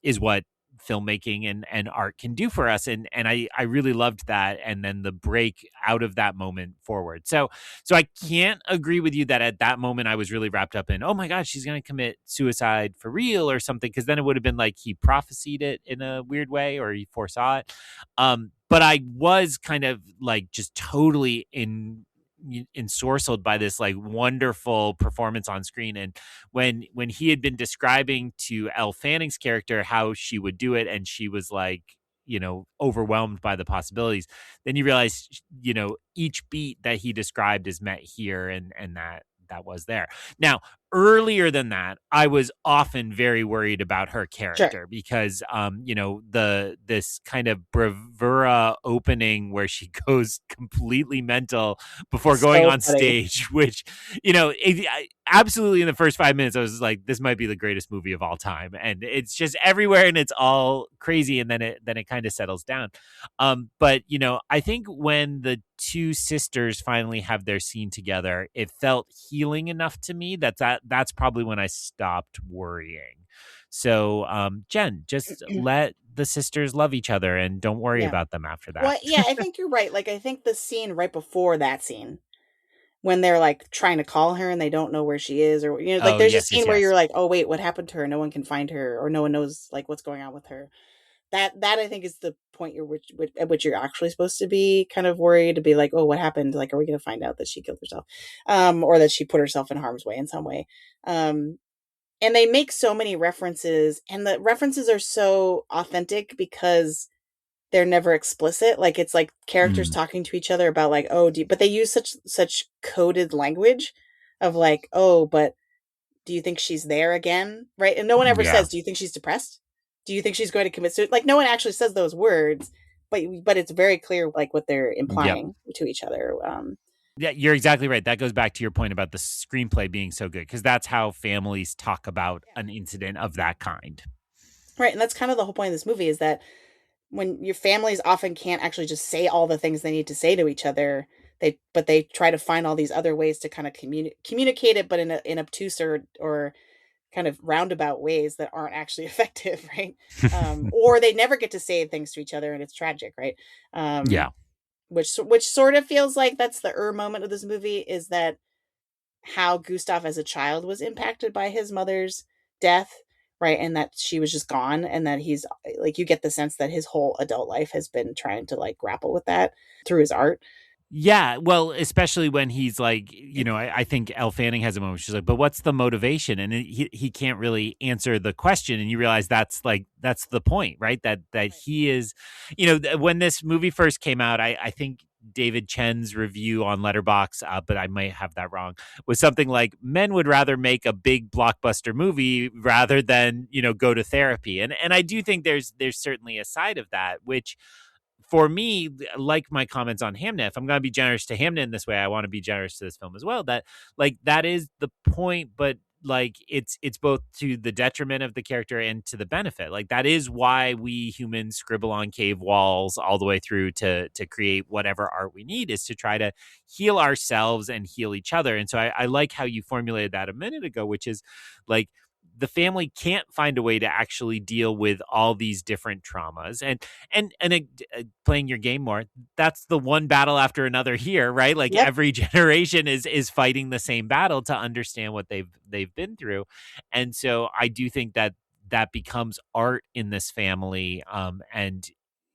is what filmmaking and art can do for us. And I really loved that, and then the break out of that moment forward. So I can't agree with you that at that moment I was really wrapped up in, oh my god, she's going to commit suicide for real or something, because then it would have been like he prophesied it in a weird way, or he foresaw it. But I was kind of like just totally ensorcelled by this like wonderful performance on screen. And when he had been describing to Elle Fanning's character how she would do it, and she was like, overwhelmed by the possibilities, then you realize, each beat that he described is met here, and that was there. Now, earlier than that, I was often very worried about her Sure. character because, this kind of bravura opening where she goes completely mental before going So on funny. stage, which, absolutely in the first 5 minutes, I was like, this might be the greatest movie of all time. And it's just everywhere and it's all crazy. And then it kind of settles down. But I think when the two sisters finally have their scene together, it felt healing enough to me that's probably when I stopped worrying. So, Jen, just let the sisters love each other and don't worry Yeah. about them after that. Well, yeah, I think you're right. Like, I think the scene right before that scene, when they're like trying to call her and they don't know where she is, or like Oh, there's a yes, yes, scene where you're yes. like, oh wait, what happened to her? No one can find her, or no one knows like what's going on with her. That I think is the point at which you're actually supposed to be kind of worried, to be like, oh, what happened? Like, are we going to find out that she killed herself, or that she put herself in harm's way in some way? Um, and they make so many references, and the references are so authentic because they're never explicit. Like, it's like characters Mm, talking to each other about like, oh, but they use such coded language of like, oh, but do you think she's there again? Right? And no one ever yeah. says, do you think she's depressed? Do you think she's going to commit suicide? Like, no one actually says those words, but it's very clear like what they're Yep. implying to each other. Yeah, you're exactly right. That goes back to your point about the screenplay being so good because that's how families talk about an incident of that kind. Right, and that's kind of the whole point of this movie, is that when your families often can't actually just say all the things they need to say to each other, they try to find all these other ways to kind of communicate it, but in obtuse or kind of roundabout ways that aren't actually effective, right? Or they never get to say things to each other, and it's tragic, right? Yeah. Which sort of feels like that's the moment of this movie, is that how Gustav as a child was impacted by his mother's death, right? And that she was just gone, and that he's like, you get the sense that his whole adult life has been trying to like grapple with that through his art. Yeah, well, especially when he's like, I think Elle Fanning has a moment. She's like, "But what's the motivation?" And he can't really answer the question, and you realize that's the point, right? That Right. he is, when this movie first came out, I think David Chen's review on Letterboxd, but I might have that wrong, was something like, "Men would rather make a big blockbuster movie rather than go to therapy," and I do think there's certainly a side of that, which for me, like my comments on Hamnet, if I'm going to be generous to Hamnet in this way, I want to be generous to this film as well. That like that is the point, but like it's both to the detriment of the character and to the benefit. Like that is why we humans scribble on cave walls all the way through to create whatever art we need, is to try to heal ourselves and heal each other. And so I like how you formulated that a minute ago, which is like the family can't find a way to actually deal with all these different traumas and playing your game more, that's the one battle after another here, right? Like Yep. every generation is fighting the same battle to understand what they've been through. And so I do think that becomes art in this family, and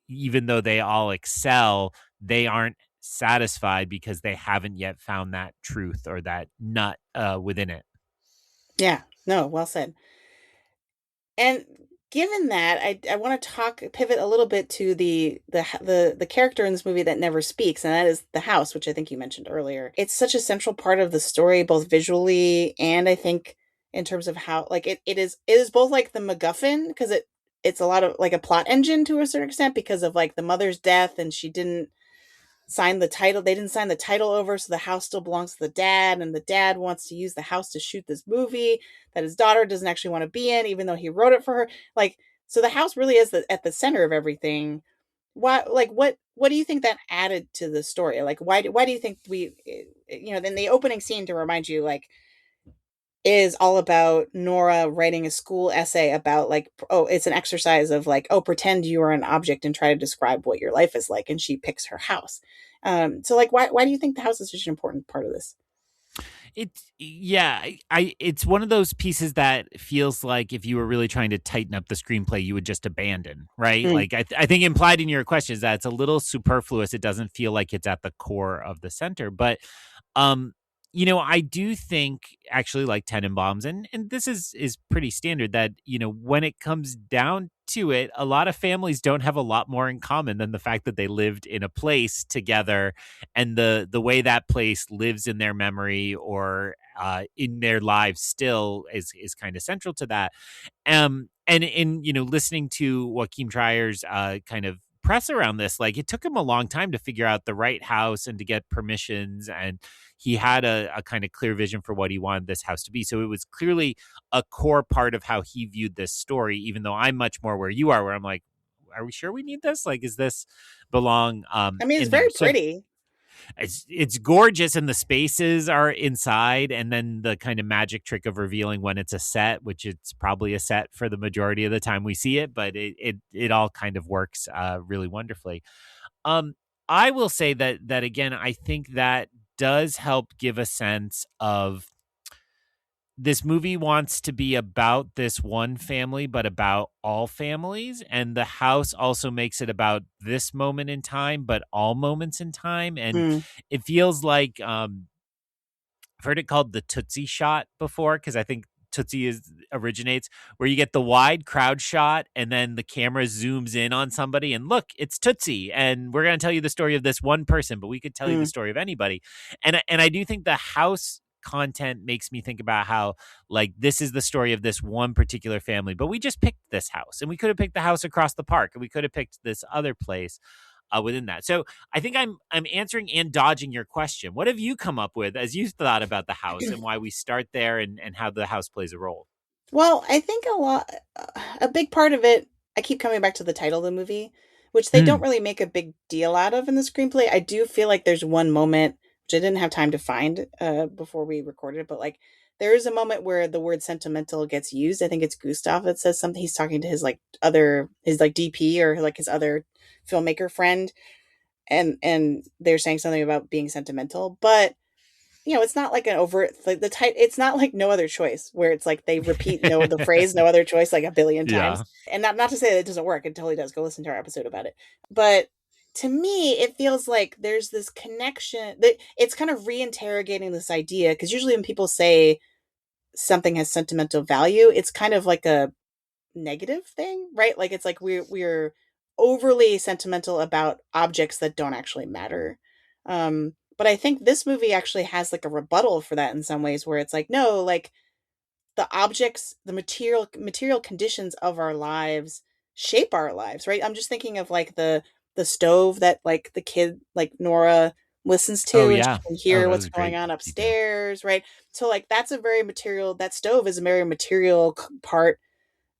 even though they all excel, they aren't satisfied because they haven't yet found that truth or that nut within it. Yeah. No. Well said. And given that, I want to pivot a little bit to the character in this movie that never speaks, and that is the house, which I think you mentioned earlier. It's such a central part of the story, both visually and I think in terms of how like it is both like the MacGuffin, because it's a lot of like a plot engine to a certain extent, because of like the mother's death, and she didn't sign the title. They didn't sign the title over, so the house still belongs to the dad, and the dad wants to use the house to shoot this movie that his daughter doesn't actually want to be in, even though he wrote it for her. Like, so the house really is at the center of everything. Why, like, what do you think that added to the story? Like, why do you think then the opening scene, to remind you, like, is all about Nora writing a school essay about like, oh, it's an exercise of like, oh, pretend you are an object and try to describe what your life is like, and she picks her house. So like, why do you think the house is such an important part of this? It's yeah, it's one of those pieces that feels like if you were really trying to tighten up the screenplay, you would just abandon, right? Mm. Like I think implied in your question is that it's a little superfluous. It doesn't feel like it's at the core of the center, but um I do think actually like Tenenbaums, and this is pretty standard that, when it comes down to it, a lot of families don't have a lot more in common than the fact that they lived in a place together, and the way that place lives in their memory or in their lives still is kind of central to that. And in listening to Joachim Trier's kind of press around this, like it took him a long time to figure out the right house and to get permissions, and he had a kind of clear vision for what he wanted this house to be. So it was clearly a core part of how he viewed this story, even though I'm much more where you are, where I'm like, are we sure we need this? Like, is this belong I mean, it's in there? very So pretty. it's gorgeous, and the spaces are inside, and then the kind of magic trick of revealing when it's a set, which it's probably a set for the majority of the time we see it, but it all kind of works really wonderfully. um I will say that again, I think that does help give a sense of this movie wants to be about this one family, but about all families. And the house also makes it about this moment in time, but all moments in time. And Mm. it feels like I've heard it called the Tootsie shot before, because I think Tootsie originates where you get the wide crowd shot and then the camera zooms in on somebody and look, it's Tootsie, and we're going to tell you the story of this one person, but we could tell you the Mm. story of anybody. And I do think the house content makes me think about how, like, this is the story of this one particular family, but we just picked this house, and we could have picked the house across the park, and we could have picked this other place within that. So I think I'm answering and dodging your question. What have you come up with as you thought about the house and why we start there, and how the house plays a role? Well, I think a big part of it, I keep coming back to the title of the movie, which they don't Mm, really make a big deal out of in the screenplay. I do feel like there's one moment, which I didn't have time to find before we recorded, but like there is a moment where the word sentimental gets used. I think it's Gustav that says something. He's talking to his like his like DP or like his other filmmaker friend, and they're saying something about being sentimental, but it's not like an overt like the type. It's not like No Other Choice where it's like they repeat the phrase "No Other Choice" like a billion times. yeah. And not to say that it doesn't work. It totally does. Go listen to our episode about it. But to me, it feels like there's this connection that it's kind of reinterrogating this idea, because usually when people say something has sentimental value, it's kind of like a negative thing, right? Like it's like we're overly sentimental about objects that don't actually matter. But I think this movie actually has like a rebuttal for that in some ways, where it's like, no, like the objects, the material conditions of our lives shape our lives, right? I'm just thinking of like the stove that like the kid like Nora listens Oh to and she yeah. can Oh, hear that what's was a going great on detail. upstairs, right? So like that's a very material, that stove is a very material part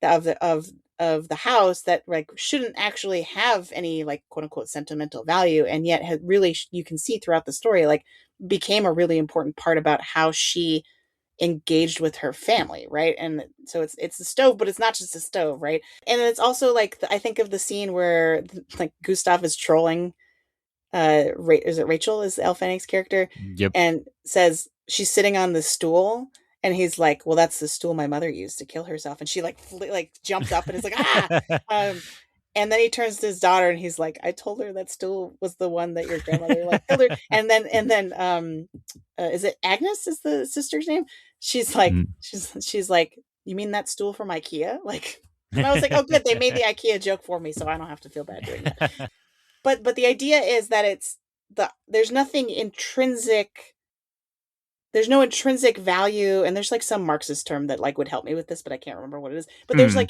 of the house that like shouldn't actually have any like quote unquote sentimental value, and yet had really you can see throughout the story like became a really important part about how she engaged with her family, right? And so it's the stove, but it's not just a stove, right? And it's also like I think of the scene where like Gustav is trolling is it Rachel is Elle Fanning's character, Yep. and says she's sitting on the stool, and he's like, well, that's the stool my mother used to kill herself, and she like like jumps up and is like, ah. um and then he turns to his daughter and he's like, I told her that stool was the one that your grandmother like killed her. And then is it Agnes is the sister's name? She's like Mm. she's like, you mean that stool from IKEA? Like, and I was like, oh good, they made the IKEA joke for me, so I don't have to feel bad doing that. But the idea is that it's there's nothing intrinsic, there's no intrinsic value, and there's like some Marxist term that like would help me with this, but I can't remember what it is. But Mm.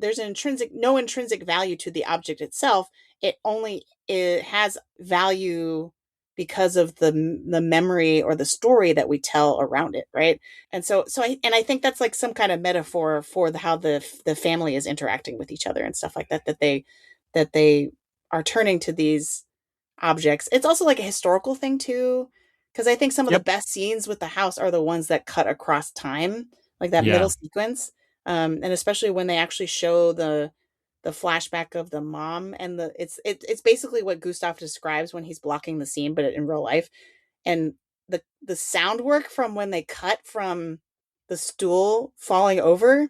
there's an intrinsic, no intrinsic value to the object itself. It has value because of the memory or the story that we tell around it, right? And I think that's like some kind of metaphor for how the family is interacting with each other and stuff like that, that they are turning to these objects. It's also like a historical thing too, because I think some of the Yep. best scenes with the house are the ones that cut across time, like that Yeah. middle sequence, and especially when they actually show the flashback of the mom, and it's basically what Gustav describes when he's blocking the scene, but in real life, and the sound work from when they cut from the stool falling over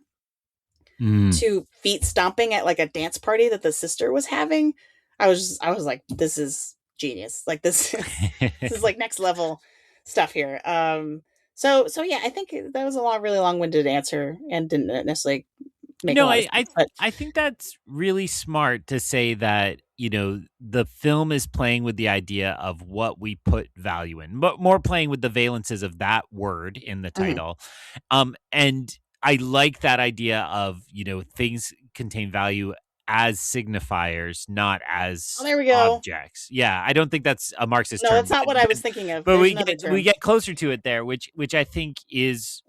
Mm. to feet stomping at like a dance party that the sister was having. I was like, this is genius. Like this is like next level stuff here. So yeah, I think that was a really long-winded answer and didn't necessarily make a No, lot of I sense. But I think that's really smart to say that, the film is playing with the idea of what we put value in, but more playing with the valences of that word in the mhm. title. And I like that idea of, things contain value as signifiers, not Oh, as there we go. objects. Yeah, I don't think that's a Marxist No, term, that's not but what I was thinking of. but There's we another get we term. get closer to it there, which I think is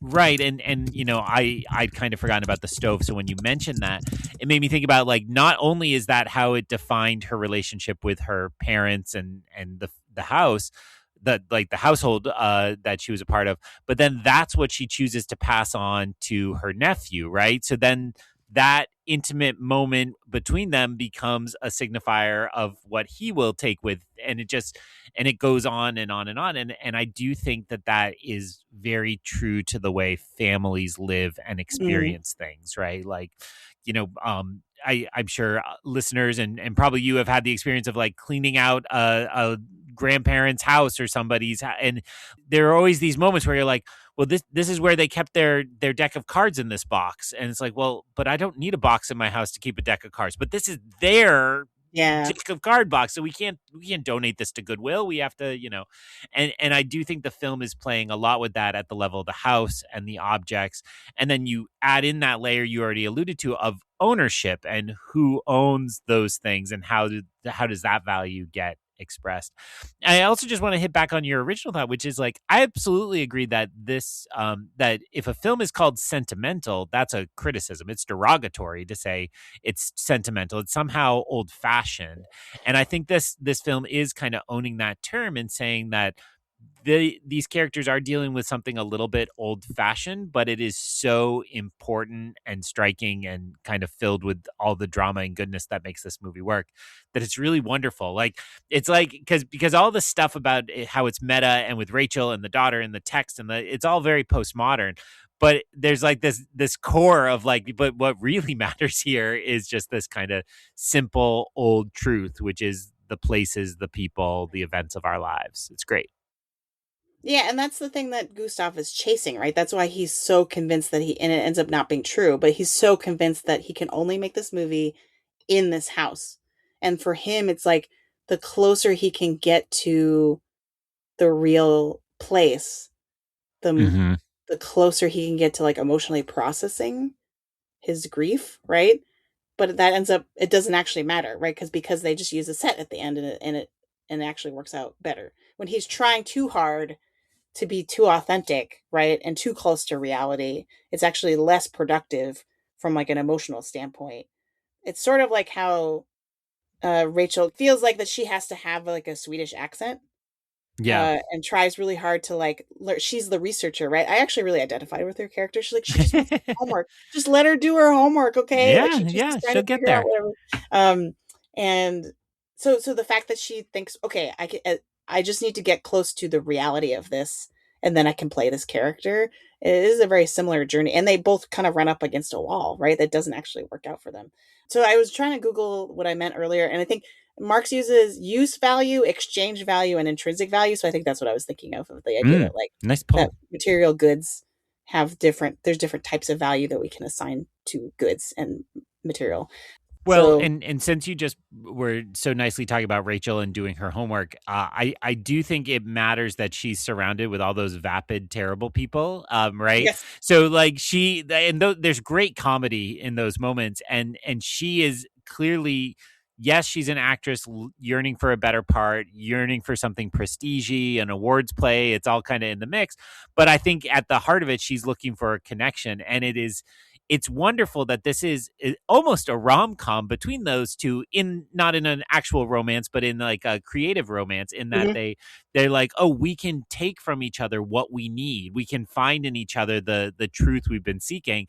right. And I'd kind of forgotten about the stove. So when you mentioned that, it made me think about, like, not only is that how it defined her relationship with her parents and the house, that, like, the household that she was a part of, but then that's what she chooses to pass on to her nephew, right? So then that intimate moment between them becomes a signifier of what he will take with, and it goes on and on and on. And I do think that that is very true to the way families live and Mm, experience things, right? Like, I'm sure listeners and probably you have had the experience of, like, cleaning out a grandparent's house or and there are always these moments where you're like, well, this is where they kept their deck of cards in this box, and it's like, well, but I don't need a box in my house to keep a deck of cards, but this is their yeah. deck of card box, so we can't donate this to Goodwill. We have to, and I do think the film is playing a lot with that at the level of the house and the objects, and then you add in that layer you already alluded to of ownership and who owns those things and how does that value get expressed. I also just want to hit back on your original thought, which is, like, I absolutely agree that that if a film is called sentimental, that's a criticism. It's derogatory to say it's sentimental. It's somehow old fashioned. And I think this film is kind of owning that term and saying that these characters are dealing with something a little bit old fashioned, but it is so important and striking and kind of filled with all the drama and goodness that makes this movie work, that it's really wonderful. Like, it's like, because all the stuff about how it's meta and with Rachel and the daughter and the text it's all very postmodern. But there's, like, this core of, like, but what really matters here is just this kind of simple old truth, which is the places, the people, the events of our lives. It's great. Yeah, and that's the thing that Gustav is chasing, right? That's why he's so convinced that and it ends up not being true, but he's so convinced that he can only make this movie in this house. And for him, it's like the closer he can get to the real place, the Hmm. the closer he can get to, like, emotionally processing his grief, right? But that ends up it doesn't actually matter, right? Because they just use a set at the end, and it actually works out better. When he's trying too hard to be too authentic, right, and too close to reality, it's actually less productive from, like, an emotional standpoint. It's sort of like how Rachel feels like that she has to have, like, a Swedish accent, Yeah. and tries really hard to, like, she's the researcher, right? I actually really identified with her character. She's like, she just wants to do homework. Just let her do her homework, okay? Like, Yeah, she's just yeah, trying she'll to get figure out there. whatever. Um, and so the fact that she thinks, okay, I just need to get close to the reality of this, and then I can play this character. It is a very similar journey, and they both kind of run up against a wall, right? That doesn't actually work out for them. So I was trying to Google what I meant earlier, and I think Marx uses use value, exchange value, and intrinsic value. So I think that's what I was thinking of the idea that, like, Nice that pull. material goods there's different types of value that we can assign to goods and material. Well, So and since you just were so nicely talking about Rachel and doing her homework, I do think it matters that she's surrounded with all those vapid, terrible people, right? yes. So, like, there's great comedy in those moments, and she is clearly, yes, she's an actress yearning for a better part, yearning for something prestige, an awards play. It's all kind of in the mix, but I think at the heart of it, she's looking for a connection, and it's wonderful that this is almost a rom-com between those two, in not in an actual romance, but in, like, a creative romance, in that Mhm, they're like, oh, we can take from each other what we need, we can find in each other the truth we've been seeking.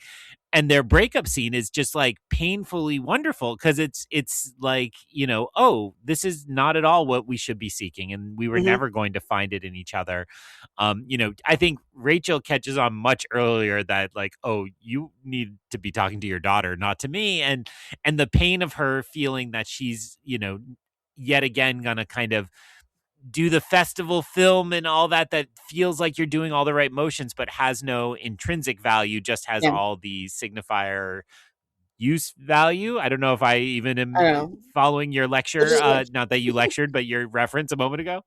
And their breakup scene is just, like, painfully wonderful, because it's like, oh, this is not at all what we should be seeking, and we were mhm, never going to find it in each other. I think Rachel catches on much earlier that, like, oh, you need to be talking to your daughter, not to me. And the pain of her feeling that she's, yet again gonna kind of do the festival film and all that feels like you're doing all the right motions, but has no intrinsic value, just has Yeah, all the signifier use value. I don't know if I even I am don't know. following your It lecture. just works. Not that you lectured, but your reference a moment ago.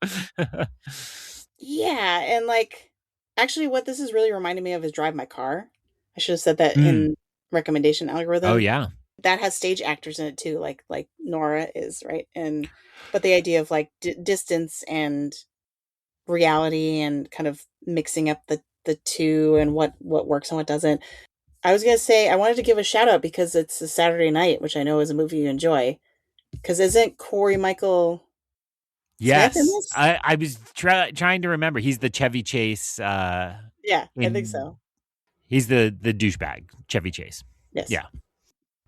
Yeah, and like actually what this is really reminding me of is Drive My Car. I should have said that Mm. in recommendation Oh algorithm. yeah. That has stage actors in it too, like Nora is, right? And but the idea of like distance and reality and kind of mixing up the two and what works and what doesn't. I was gonna say I wanted to give a shout out because it's a Saturday Night, which I know is a movie you enjoy. Because isn't Corey Michael Smith in Yes. this? I was trying to remember. He's the Chevy Chase Yeah, I think in so. he's the douchebag, Chevy Chase. Yes. Yeah.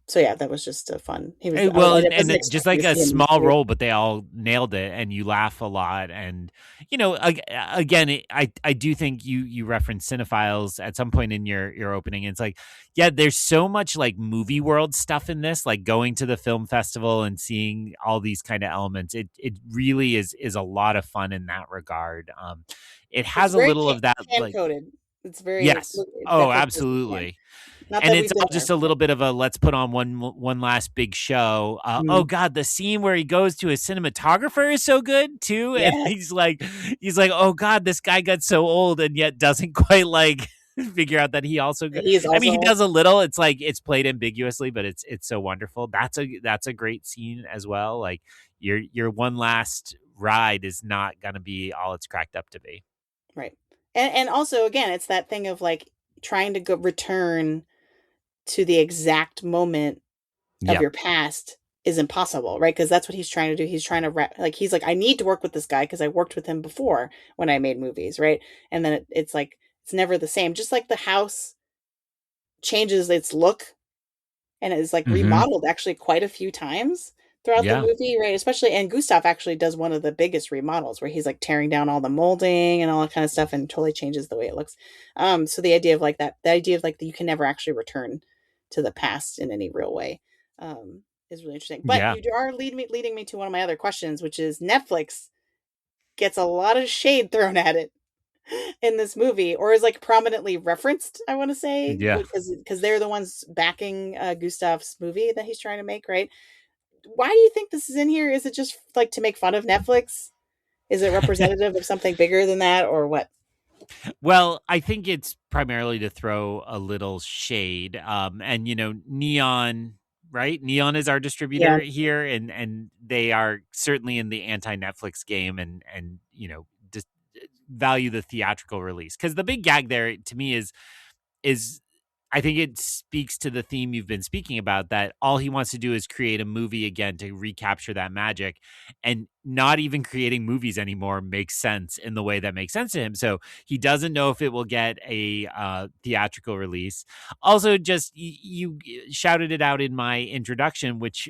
So yeah, that was just a fun. He was. Well, I and wasn't just expecting like to a see him. small role, but they all nailed it, and you laugh a lot. And again, I do think you referenced cinephiles at some point in your opening. And it's like, yeah, there's so much like movie world stuff in this, like going to the film festival and seeing all these kind of elements. It really is a lot of fun in that regard. It It's has a very little of that, fan like coded. It's very. yes, It oh, definitely feels like fan. absolutely. Not And that it's we've been all there, just a but little bit of a let's put on one last big show. Oh mm, God, the scene where he goes to his cinematographer is so good too, and yeah, he's like, oh God, this guy got so old and yet doesn't quite like figure out that he also. he is I mean, he also. does a little. It's like it's played ambiguously, but it's so wonderful. That's a great scene as well. Like your one last ride is not gonna be all it's cracked up to be. Right. And also again, it's that thing of like trying to go return to the exact moment of Yep. your past is impossible, right? Because that's what he's trying to do. He's trying to like he's like I need to work with this guy because I worked with him before when I made movies, right? And then it's like it's never the same. Just like the house changes its look and is like Mm-hmm. remodeled actually quite a few times throughout the Yeah. movie, right? Especially and Gustav actually does one of the biggest remodels where he's like tearing down all the molding and all that kind of stuff and totally changes the way it looks. So the idea of like that, the idea of like that you can never actually return to the past in any real way, is really interesting. But Yeah. you are leading me to one of my other questions, which is Netflix gets a lot of shade thrown at it in this movie, or is like prominently referenced. I want to say Yeah. because they're the ones backing Gustav's movie that he's trying to make, right? Why do you think this is in here? Is it just like to make fun of Netflix? Is it representative of something bigger than that, or what? Well, I think it's primarily to throw a little shade. And Neon, right? Neon is our Yeah. distributor here, and they are certainly in the anti-Netflix game, and just value the theatrical release because the big gag there to me is I think it speaks to the theme you've been speaking about that all he wants to do is create a movie again to recapture that magic, and not even creating movies anymore makes sense in the way that makes sense to him. So he doesn't know if it will get a theatrical release. Also, just you shouted it out in my introduction, which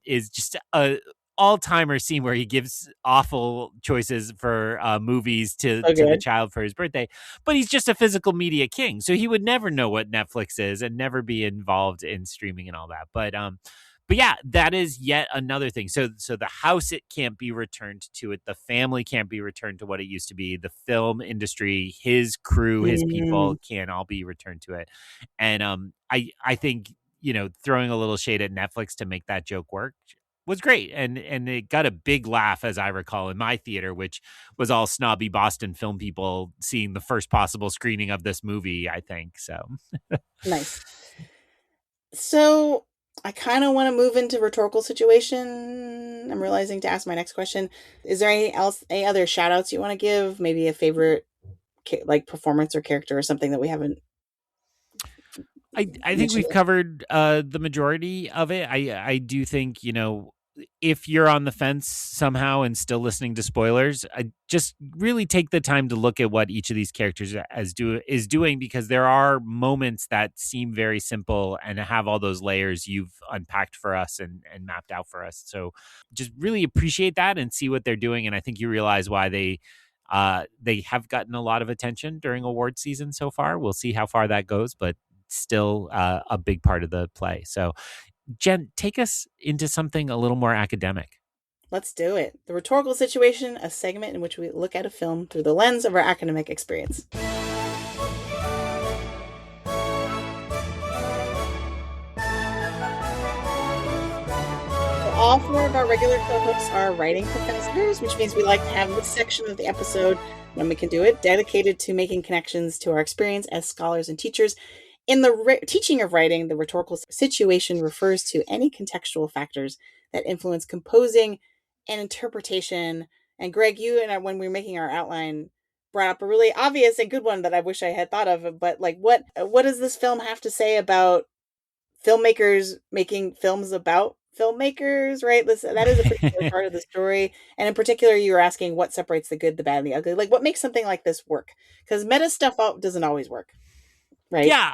is just a all-timer scene where he gives awful choices for movies So to the good. child for his birthday, but he's just a physical media king, so he would never know what Netflix is and never be involved in streaming and all that. But yeah, that is yet another thing. So the house, it can't be returned to it. The family can't be returned to what it used to be. The film industry, his crew, his Mm, people can all be returned to it. And I think throwing a little shade at Netflix to make that joke work was great, and it got a big laugh, as I recall, in my theater, which was all snobby Boston film people seeing the first possible screening of this movie, I think. So nice. So I kind of want to move into rhetorical situation. I'm realizing to ask my next question. Is there any other shout outs you want to give? Maybe a favorite like performance or character or something that we haven't I think mentioned we've yet? covered the majority of it. I do think if you're on the fence somehow and still listening to spoilers, I just really take the time to look at what each of these characters is doing, because there are moments that seem very simple and have all those layers you've unpacked for us and mapped out for us. So just really appreciate that and see what they're doing, and I think you realize why they have gotten a lot of attention during award season so far. We'll see how far that goes, but still a big part of the play. So, Jen, take us into something a little more academic. Let's do it. The Rhetorical Situation, a segment in which we look at a film through the lens of our academic experience. All four of our regular co-hosts are writing professors, which means we like to have this section of the episode, when we can do it, dedicated to making connections to our experience as scholars and teachers. In the teaching of writing, the rhetorical situation refers to any contextual factors that influence composing and interpretation. And Greg, you and I, when we were making our outline, brought up a really obvious and good one that I wish I had thought of. But like, what does this film have to say about filmmakers making films about filmmakers, right? That is a particular part of the story. And in particular, you were asking what separates the good, the bad, and the ugly. Like, what makes something like this work? Because meta stuff doesn't always work, right? Yeah,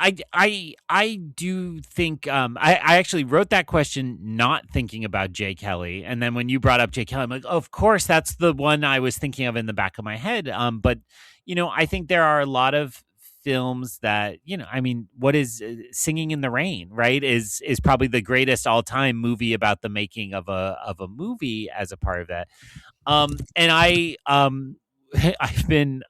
I do think I actually wrote that question not thinking about Jay Kelly, and then when you brought up Jay Kelly, I'm like, oh, of course, that's the one I was thinking of in the back of my head. But I think there are a lot of films that I mean, what is Singing in the Rain, right? Is probably the greatest all time movie about the making of a movie as a part of that. And I've been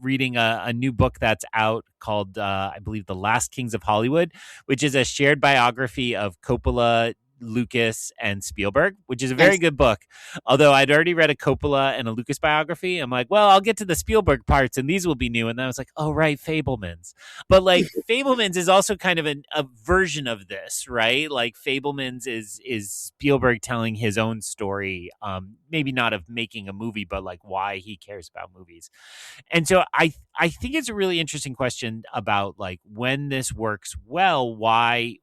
reading a new book that's out called, I believe, The Last Kings of Hollywood, which is a shared biography of Coppola, Lucas, and Spielberg, which is a very good book. Although I'd already read a Coppola and a Lucas biography, I'm like, well, I'll get to the Spielberg parts and these will be new. And then I was like, oh, right, Fabelmans. But like Fabelmans is also kind of a version of this, right? Like Fabelmans is Spielberg telling his own story, maybe not of making a movie, but like why he cares about movies. And so I think it's a really interesting question about like when this works well, why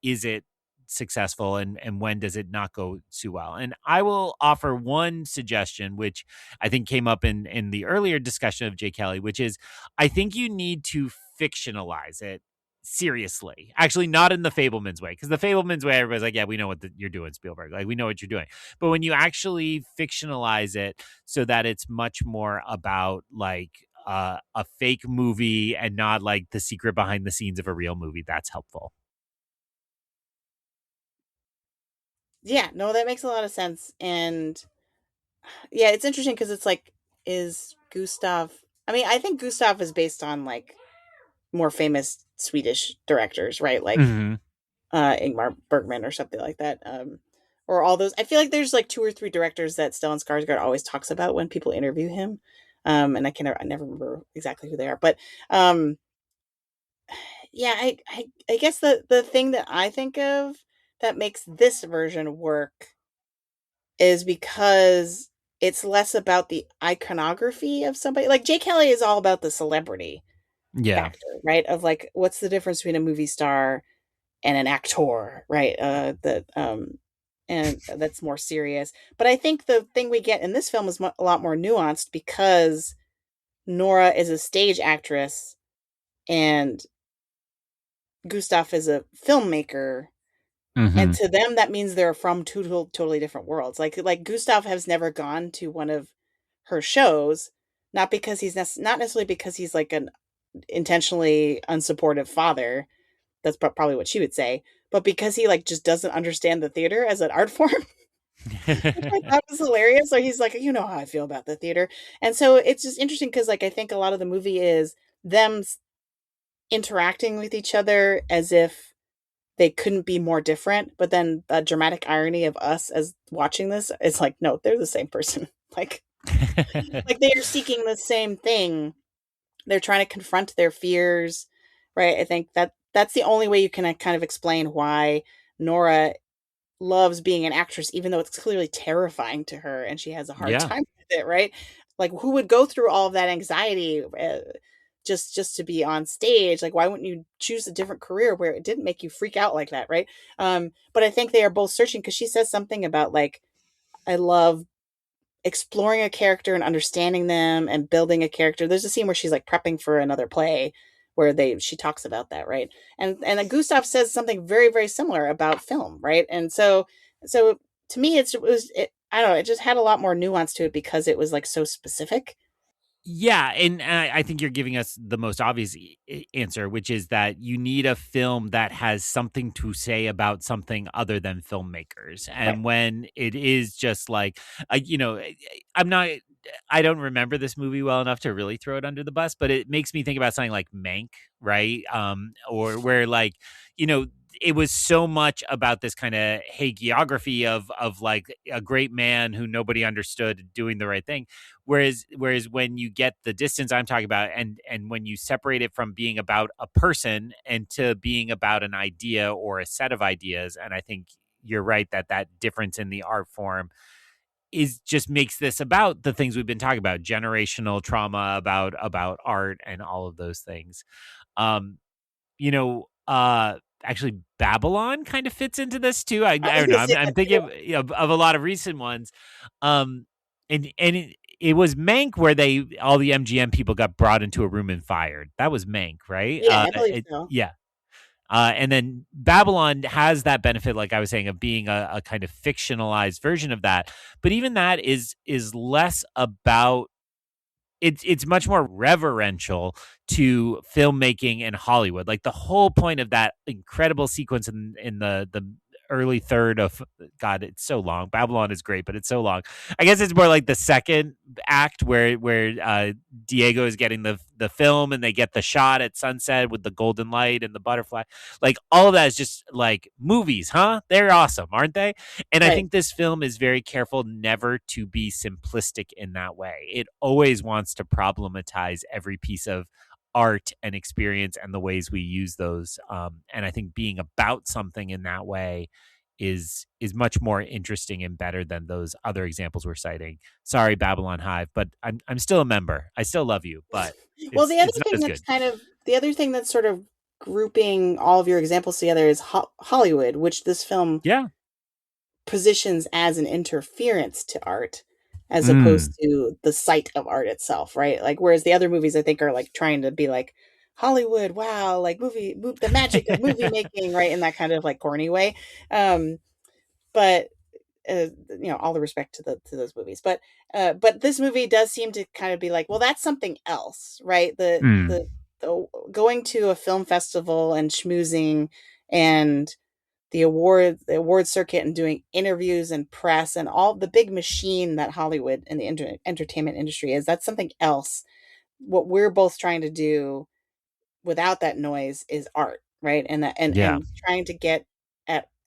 is it successful and when does it not go too well? And I will offer one suggestion, which I think came up in the earlier discussion of Jay Kelly, which is I think you need to fictionalize it seriously. Actually, not in the Fabelmans way, because the Fabelmans way, everybody's like, yeah, we know what you're doing, Spielberg. Like, we know what you're doing. But when you actually fictionalize it so that it's much more about like a fake movie and not like the secret behind the scenes of a real movie, that's helpful. Yeah, no, that makes a lot of sense. And yeah, it's interesting because it's like, is Gustav, I mean, I think Gustav is based on like more famous Swedish directors, right? Like Mm-hmm. Ingmar Bergman or something like that. Or all those. I feel like there's like two or three directors that Stellan Skarsgård always talks about when people interview him. And I never remember exactly who they are, but yeah, I guess the thing that I think of that makes this version work is because it's less about the iconography of somebody. Like Jay Kelly is all about the celebrity Yeah. factor, right? Of like, what's the difference between a movie star and an actor, right? And that's more serious. But I think the thing we get in this film is a lot more nuanced because Nora is a stage actress and Gustav is a filmmaker. Mm-hmm. And to them, that means they're from two totally different worlds. Like Gustav has never gone to one of her shows, not because not necessarily because he's like an intentionally unsupportive father. That's probably what she would say, but because he like just doesn't understand the theater as an art form, which I thought was hilarious. So he's like, you know how I feel about the theater, and so it's just interesting because like I think a lot of the movie is them interacting with each other as if they couldn't be more different, but then the dramatic irony of us as watching this is like, no, they're the same person. Like they are seeking the same thing. They're trying to confront their fears, right? I think that's the only way you can kind of explain why Nora loves being an actress, even though it's clearly terrifying to her and she has a hard Yeah. time with it, right? Like, who would go through all of that anxiety just to be on stage? Like, why wouldn't you choose a different career where it didn't make you freak out like that, right? But I think they are both searching because she says something about like, I love exploring a character and understanding them and building a character. There's a scene where she's like prepping for another play where she talks about that, right? And Gustav says something very very similar about film, right? And so to me it was I don't know, it just had a lot more nuance to it because it was like so specific. Yeah, and I think you're giving us the most obvious answer, which is that you need a film that has something to say about something other than filmmakers. Right. And when it is just like, I'm not, I don't remember this movie well enough to really throw it under the bus, but it makes me think about something like Mank, right? Or where like, you know, it was so much about this kind of hagiography of like a great man who nobody understood doing the right thing. Whereas when you get the distance I'm talking about, and when you separate it from being about a person and to being about an idea or a set of ideas, and I think you're right that that difference in the art form is just makes this about the things we've been talking about, generational trauma, about art and all of those things. Um, you know, actually Babylon kind of fits into this too. I I was don't know. gonna I'm, say I'm that thinking too. of a lot of recent ones. And it was Mank where all the MGM people got brought into a room and fired. That was Mank, right? Yeah, I believe so. Yeah. And then Babylon has that benefit, like I was saying, of being a kind of fictionalized version of that. But even that is less about it's much more reverential to filmmaking in Hollywood. Like the whole point of that incredible sequence in the early third of God, it's so long. Babylon is great, but it's so long. I guess it's more like the second act where Diego is getting the film and they get the shot at sunset with the golden light and the butterfly. Like all of that is just like movies, huh? They're awesome, aren't they? And I Right. think this film is very careful never to be simplistic in that way. It always wants to problematize every piece of art and experience and the ways we use those. And I think being about something in that way is much more interesting and better than those other examples we're citing. Sorry, Babylon Hive, but I'm still a member. I still love you, but Well, it's not as good. the other thing that's sort of grouping all of your examples together is Hollywood, which this film Yeah. positions as an interference to art as opposed Mm. to the site of art itself, right? Like whereas the other movies I think are like trying to be like Hollywood, wow, like the magic of movie making, right, in that kind of like corny way. Um, but all the respect to those movies, but this movie does seem to kind of be like, well, that's something else, right? Mm. The going to a film festival and schmoozing and the award circuit and doing interviews and press and all the big machine that Hollywood and the entertainment industry is, that's something else. What we're both trying to do without that noise is art, right? And that Yeah. and trying to get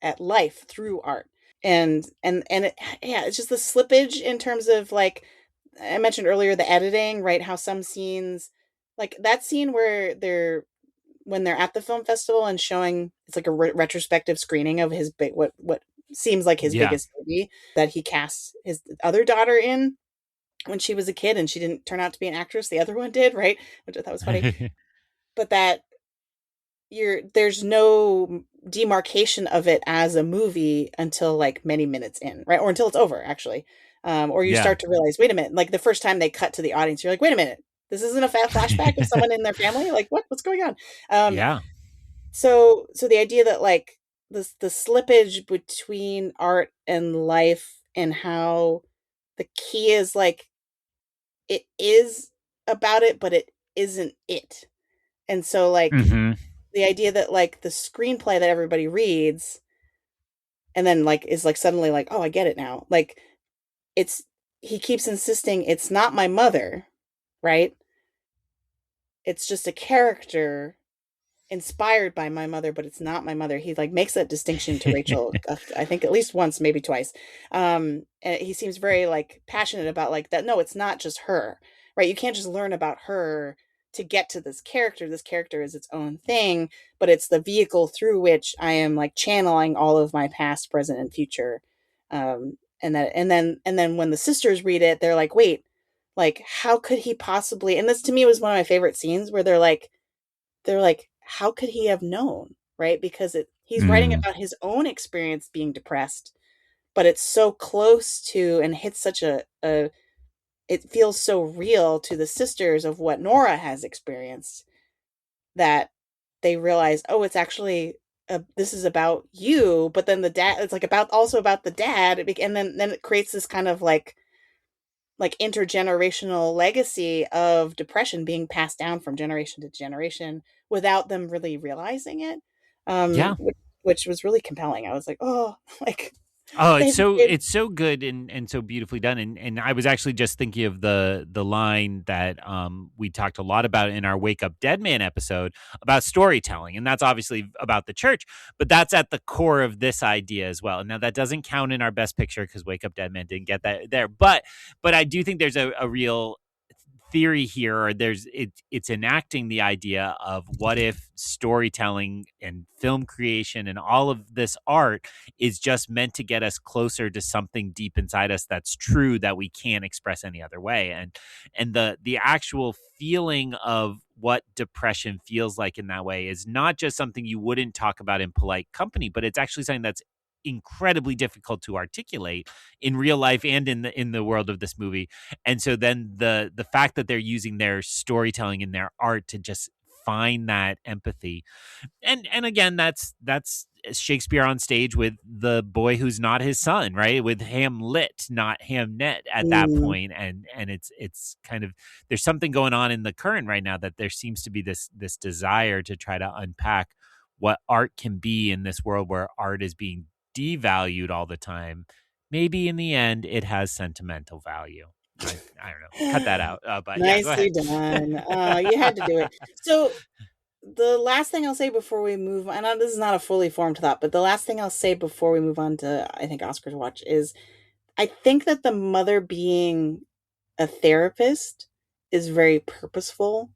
at life through art. And yeah, it's just the slippage in terms of like I mentioned earlier, the editing, right? How some scenes, like that scene where when they're at the film festival and showing it's like a retrospective screening of his big what seems like his Yeah. biggest movie that he cast his other daughter in when she was a kid and she didn't turn out to be an actress, the other one did, right? Which I thought was funny. But that there's no demarcation of it as a movie until like many minutes in, right? Or until it's over, actually. Or you Yeah. start to realize, wait a minute, like the first time they cut to the audience, you're like, wait a minute, this isn't a flashback of someone in their family. Like, what's going on? Um, Yeah. so the idea that like the slippage between art and life and how the key is like it is about it, but it isn't it. And so like Hmm. the idea that like the screenplay that everybody reads and then like is like suddenly like, oh, I get it now. Like it's he keeps insisting it's not my mother, right? It's just a character inspired by my mother, but it's not my mother. He like makes that distinction to Rachel, I think at least once, maybe twice. And he seems very like passionate about like that. No, it's not just her, right? You can't just learn about her to get to this character. This character is its own thing, but it's the vehicle through which I am like channeling all of my past, present, and future. And then when the sisters read it, they're like, wait, like how could he possibly? And this to me was one of my favorite scenes where they're like, how could he have known, right? Because he's writing Mm. about his own experience being depressed, but it's so close to and hits such a it feels so real to the sisters of what Nora has experienced that they realize, oh, it's actually this is about you, but then the dad, it's like about also about the dad, and then it creates this kind of like like intergenerational legacy of depression being passed down from generation to generation without them really realizing it. Yeah. Which was really compelling. I was like, oh, like Oh, they did. it's so good and so beautifully done. And I was actually just thinking of the line that we talked a lot about in our Wake Up Dead Man episode about storytelling. And that's obviously about the church, but that's at the core of this idea as well. Now that doesn't count in our best picture because Wake Up Dead Man didn't get that there. But I do think there's a real theory here, or it's enacting the idea of what if storytelling and film creation and all of this art is just meant to get us closer to something deep inside us that's true that we can't express any other way. And the actual feeling of what depression feels like in that way is not just something you wouldn't talk about in polite company, but it's actually something that's incredibly difficult to articulate in real life and in the world of this movie. And so then the fact that they're using their storytelling and their art to just find that empathy, and again, that's Shakespeare on stage with the boy who's not his son, right? With Hamlet, not Hamnet at that Mm, point. And it's kind of, there's something going on in the current right now that there seems to be this desire to try to unpack what art can be in this world where art is being devalued all the time. Maybe in the end it has sentimental value. I don't know. Cut that out. But yeah, go nicely ahead. done. You had to do it. So the last thing I'll say before we move on, I know this is not a fully formed thought, but the last thing I'll say before we move on to, I think, Oscar's watch is I think that the mother being a therapist is very purposeful.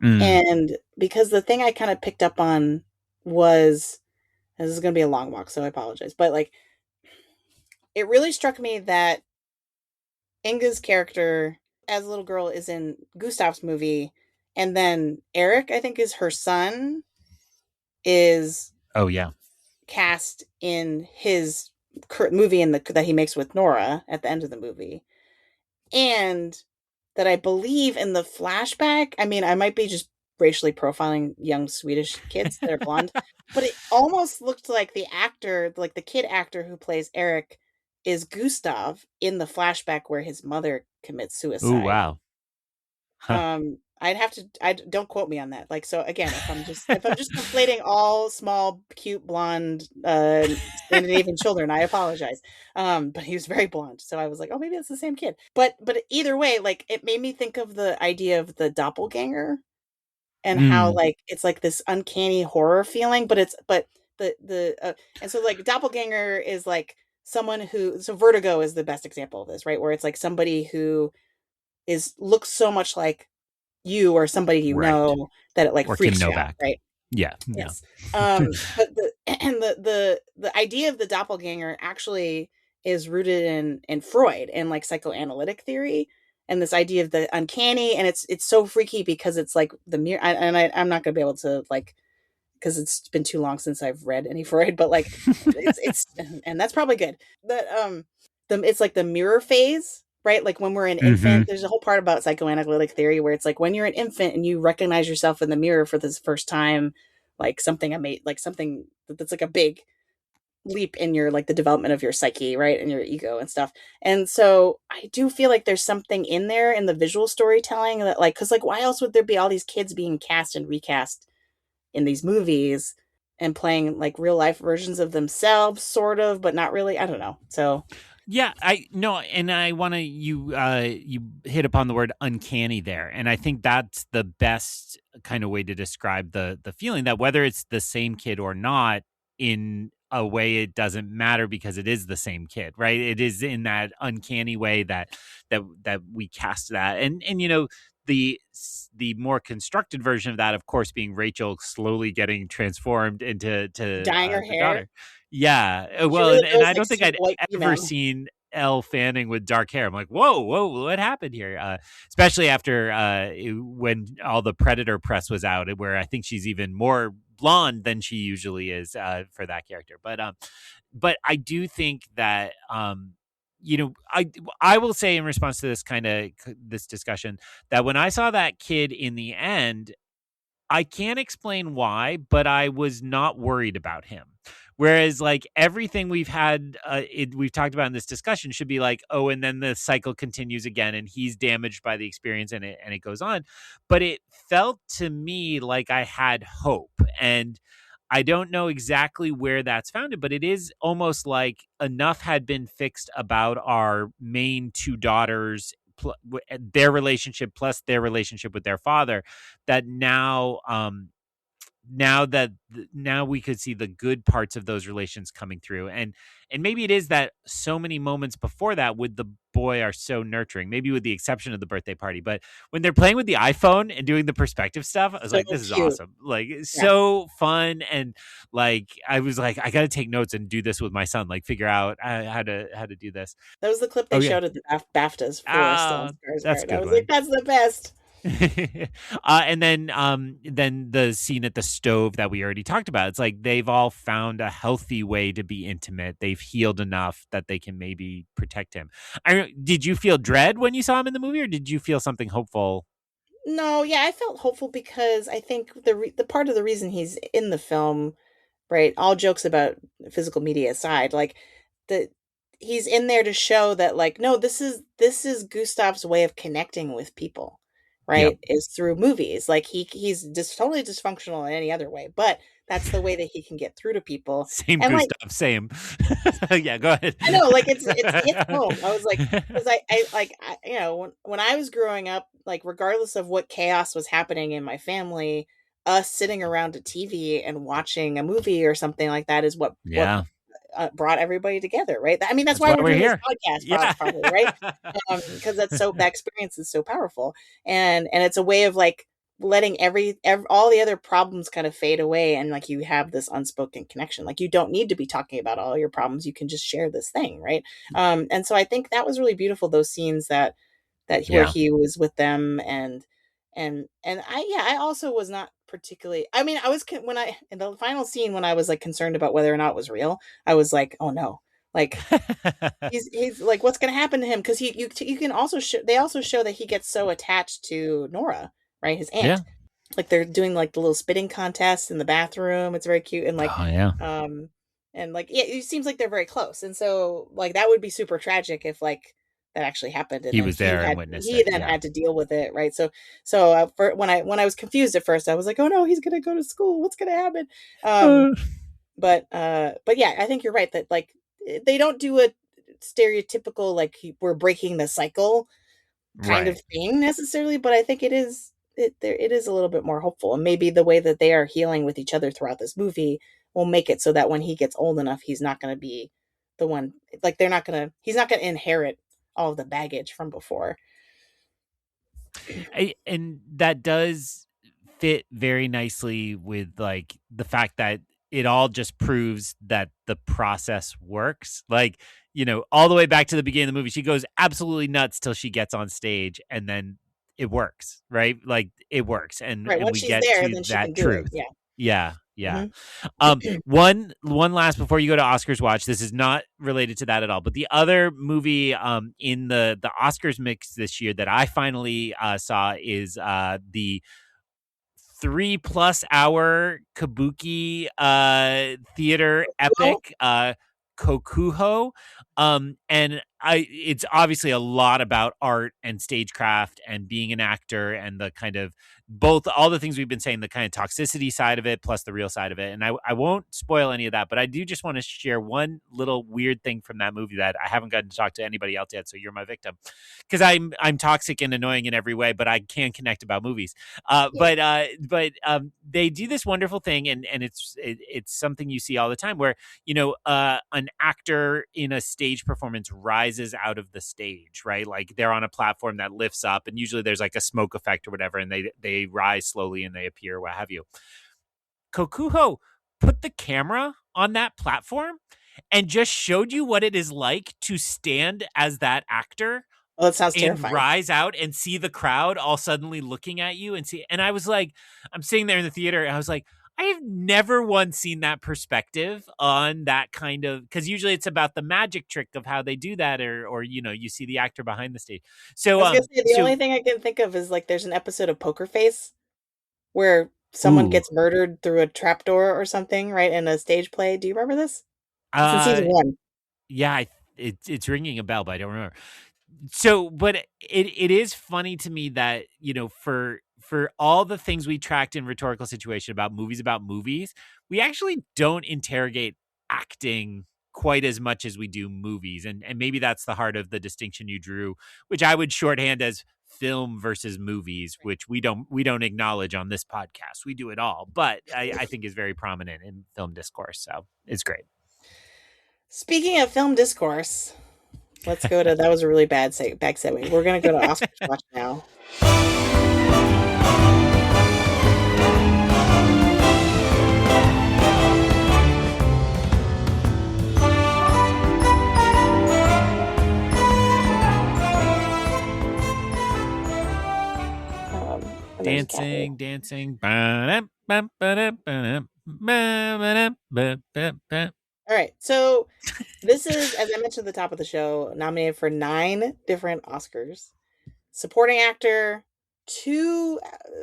Mm. And because the thing I kind of picked up on was, this is going to be a long walk, so I apologize, but like, it really struck me that Inga's character as a little girl is in Gustav's movie, and then Eric, I think, is her son, is Oh yeah. cast in his movie that he makes with Nora at the end of the movie, and that I believe in the flashback. I mean, I might be just racially profiling young Swedish kids that are blonde, but it almost looked like the actor, like the kid actor who plays Eric, is Gustav in the flashback where his mother commits Oh suicide. wow. Huh. I'd have to. I don't quote me on that. Like, so again, if I'm just conflating all small, cute, blonde, Scandinavian children, I apologize. But he was very blonde, so I was like, oh, maybe it's the same kid. But either way, like, it made me think of the idea of the doppelganger and how Mm. like it's like this uncanny horror feeling, but the and so like doppelganger is like someone who, so Vertigo is the best example of this, right? Where it's like somebody who is looks so much like you or somebody you Right. know that it like Or Kim freaks you out, Novak. right? Yeah. Yeah. Yes. But the and the idea of the doppelganger actually is rooted in Freud and like psychoanalytic theory and this idea of the uncanny, and it's so freaky because it's like the mirror, I'm not gonna be able to like, because it's been too long since I've read any Freud, but like it's and that's probably good. That it's like the mirror phase, right? Like when we're an Hmm. infant, there's a whole part about psychoanalytic theory where it's like when you're an infant and you recognize yourself in the mirror for this first time, like something like something that's like a big leap in your like the development of your psyche, right? And your ego and stuff. And so I do feel like there's something in there in the visual storytelling that like, because like why else would there be all these kids being cast and recast in these movies and playing like real life versions of themselves, sort of, but not really. I don't know. So Yeah, I no, and I want to you hit upon the word uncanny there, and I think that's the best kind of way to describe the feeling that whether it's the same kid or not, in a way it doesn't matter because it is the same kid, right? It is in that uncanny way that we cast that, and the more constructed version of that, of course, being Rachel slowly getting transformed into dyeing her the hair, daughter. Yeah, she well, really and goes I like don't think sweet I'd white ever female. seen Elle Fanning with dark hair. I'm like, whoa, what happened here? Especially after when all the Predator press was out, where I think she's even more blonde than she usually is for that character. But I do think that I will say in response to this kind of this discussion that when I saw that kid in the end, I can't explain why, but I was not worried about him. Whereas like everything we've talked about in this discussion should be like, oh, and then the cycle continues again and he's damaged by the experience and it goes on. But it felt to me like I had hope. And I don't know exactly where that's founded, but it is almost like enough had been fixed about our main two daughters, their relationship plus their relationship with their father, that now we could see the good parts of those relations coming through. And maybe it is that so many moments before that with the boy are so nurturing, maybe with the exception of the birthday party. But when they're playing with the iPhone and doing the perspective stuff, I was So like, this is cute. awesome. Like, it's Yeah. so fun. And like, I was like, I got to take notes and do this with my son, like figure out how to do this. That was the clip Oh they yeah. showed at the BAFTAs for Stellan Ah, that's a Skarsgård. I good was like, one. that's the best. And then the scene at the stove that we already talked about. It's like they've all found a healthy way to be intimate. They've healed enough that they can maybe protect him. Did you feel dread when you saw him in the movie, or did you feel something hopeful? No, yeah, I felt hopeful because I think the part of the reason he's in the film, right? All jokes about physical media aside, like the he's in there to show that like no, this is Gustav's way of connecting with people, Yep. right? Is through movies. Like he's just totally dysfunctional in any other way, but that's the way that he can get through to people. Same And like Gustav. Same. Yeah. Go ahead. I know, like it's hits home. I was like, because you know, when I was growing up, like regardless of what chaos was happening in my family, us sitting around a TV and watching a movie or something like that is what Yeah. brought everybody together, right? I mean, that's That's why why we're we're doing this here. podcast, Yeah. probably, right? Because that's so that experience is so powerful, and it's a way of like letting every all the other problems kind of fade away, and like you have this unspoken connection. Like you don't need to be talking about all your problems; you can just share this thing, right? And so I think that was really beautiful. Those scenes that where Yeah. he was with them and I yeah I also was not particularly I mean I was when I in the final scene when I was like concerned about whether or not it was real I was like oh no like he's like what's going to happen to him because you can also they also show that he gets so attached to Nora, right, his Yeah. aunt, like they're doing like the little spitting contest in the bathroom. It's very cute Oh yeah. um and like yeah it seems like they're very close and so like that would be super tragic if like that actually happened and He then was there and witnessed he it. then Yeah. had to deal with it, right? For when I was confused at first I was like oh no he's gonna go to school, what's gonna happen? um Uh, but yeah I think you're right that like they don't do a stereotypical like we're breaking the cycle kind of right. thing necessarily, but I think it is a little bit more hopeful. And maybe the way that they are healing with each other throughout this movie will make it so that when he gets old enough, he's not going to be the one like he's not going to inherit all of the baggage from before. And that does fit very nicely with like the fact that it all just proves that the process works. Like, all the way back to the beginning of the movie, she goes absolutely nuts till she gets on stage and then it works, right? Like it works and Right. and Once we she's get there, to then she can that do it. truth. Yeah. Yeah, yeah. Hmm. One last before you go to Oscars watch. This is not related to that at all. But the other movie in the Oscars mix this year that I finally saw is the 3+ hour kabuki theater Well, epic Kokuho. And it's obviously a lot about art and stagecraft and being an actor and the kind of both all the things we've been saying, the kind of toxicity side of it plus the real side of it. And I won't spoil any of that, but I do just want to share one little weird thing from that movie that I haven't gotten to talk to anybody else yet. So you're my victim because I'm toxic and annoying in every way, but I can connect about movies. yeah. But they do this wonderful thing, and it's something you see all the time where an actor in a stage performance rises out of the stage, right? Like they're on a platform that lifts up, and usually there's like a smoke effect or whatever, and they rise slowly and they appear, what have you. Kokuho put the camera on that platform and just showed you what it is like to stand as that actor Well, that sounds and terrifying. rise out and see the crowd all suddenly looking at you and I was like, I'm sitting there in the theater and I was like, I have never once seen that perspective on that kind of, because usually it's about the magic trick of how they do that, or you see the actor behind the stage. I So was gonna say the so only thing I can think of is like there's an episode of Poker Face where someone Ooh, gets murdered through a trapdoor or something, right, in a stage play. Do you remember this? It's in uh, season 1. yeah, it's ringing a bell, but I don't remember. So, but it is funny to me that, for all the things we tracked in Rhetorical Situation about movies, we actually don't interrogate acting quite as much as we do movies. And maybe that's the heart of the distinction you drew, which I would shorthand as film versus movies, which we don't acknowledge on this podcast. We do it all, but I think is very prominent in film discourse. So it's great. Speaking of film discourse, let's go to that was a really bad segue. We're gonna go to Oscars watch now. And there's a cat here. Dancing. All right, so this is, as I mentioned at the top of the show, nominated for 9 different Oscars. Supporting actor,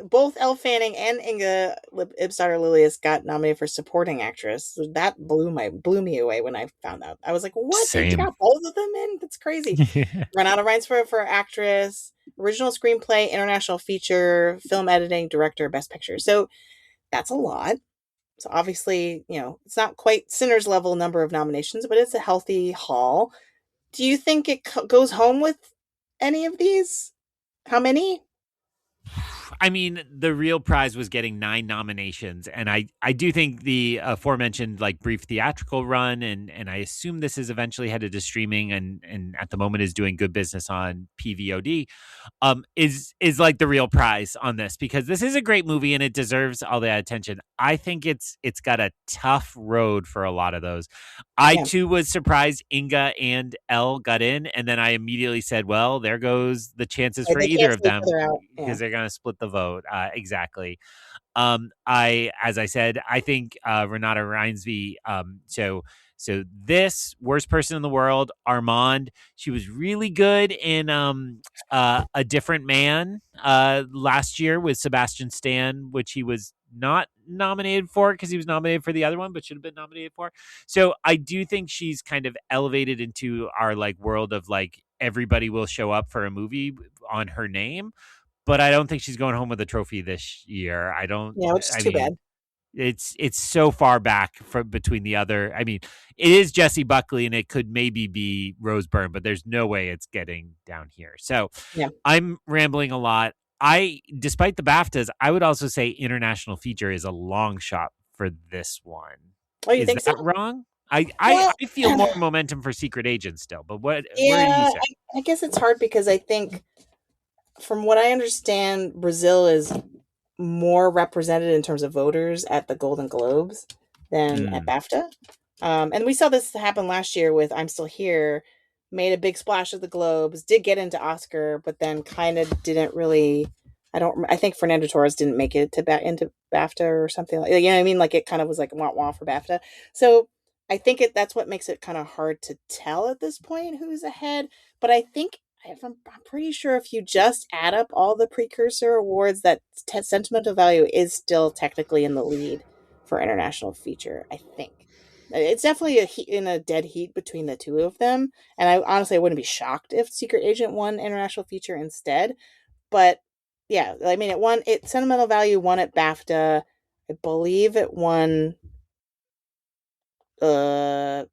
both Elle Fanning and Inga Ibsdottir-Lillius got nominated for supporting actress. That blew me away when I found out. I was like, "What? They Same. got both of them in? That's crazy." Run out of rights for actress, original screenplay, international feature, film editing, director, best picture. So that's a lot. So obviously, it's not quite Sinners level number of nominations, but it's a healthy haul. Do you think it goes home with any of these? How many? I mean, the real prize was getting 9 nominations, and I do think the aforementioned like brief theatrical run, and I assume this is eventually headed to streaming, and at the moment is doing good business on PVOD. Is like the real prize on this, because this is a great movie and it deserves all the attention. I think it's got a tough road for a lot of those. I Yeah. too was surprised Inga and Elle got in, and then I immediately said, well, there goes the chances Right, for they either cancel of each them, other out. Yeah. because they're going to split the vote. Exactly. As I said, I think Renata Reinsve. So this worst person in the world, Armand. She was really good in A Different Man last year with Sebastian Stan, which he was not nominated for because he was nominated for the other one, but should have been nominated for. So I do think she's kind of elevated into our like world of like everybody will show up for a movie on her name, but I don't think she's going home with a trophy this year. I don't. Yeah, which is I too mean, bad. it's so far back from between the other. I mean, it is Jessie Buckley, and it could maybe be Rose Byrne, but there's no way it's getting down here. So Yeah. I'm rambling a lot. Despite the BAFTAs, I would also say international feature is a long shot for this one. Oh, you Is think so? that wrong? I Well, feel more momentum for Secret Agent still, but where do you yeah, say? I guess it's hard because I think, from what I understand, Brazil is more represented in terms of voters at the Golden Globes than at Mm, BAFTA. And we saw this happen last year with I'm Still Here, made a big splash at the Globes, did get into Oscar, but then kind of didn't really. I think Fernando Torres didn't make it into BAFTA or something like. You know what I mean? Like it kind of was like wah wah for BAFTA. So I think that's what makes it kind of hard to tell at this point who's ahead. But I think I'm pretty sure if you just add up all the precursor awards, that Sentimental Value is still technically in the lead for international feature. I think it's definitely in a dead heat between the two of them, and I honestly I wouldn't be shocked if Secret Agent won international feature instead. But yeah, I mean it won. It Sentimental Value won at BAFTA. I believe it won. Uh,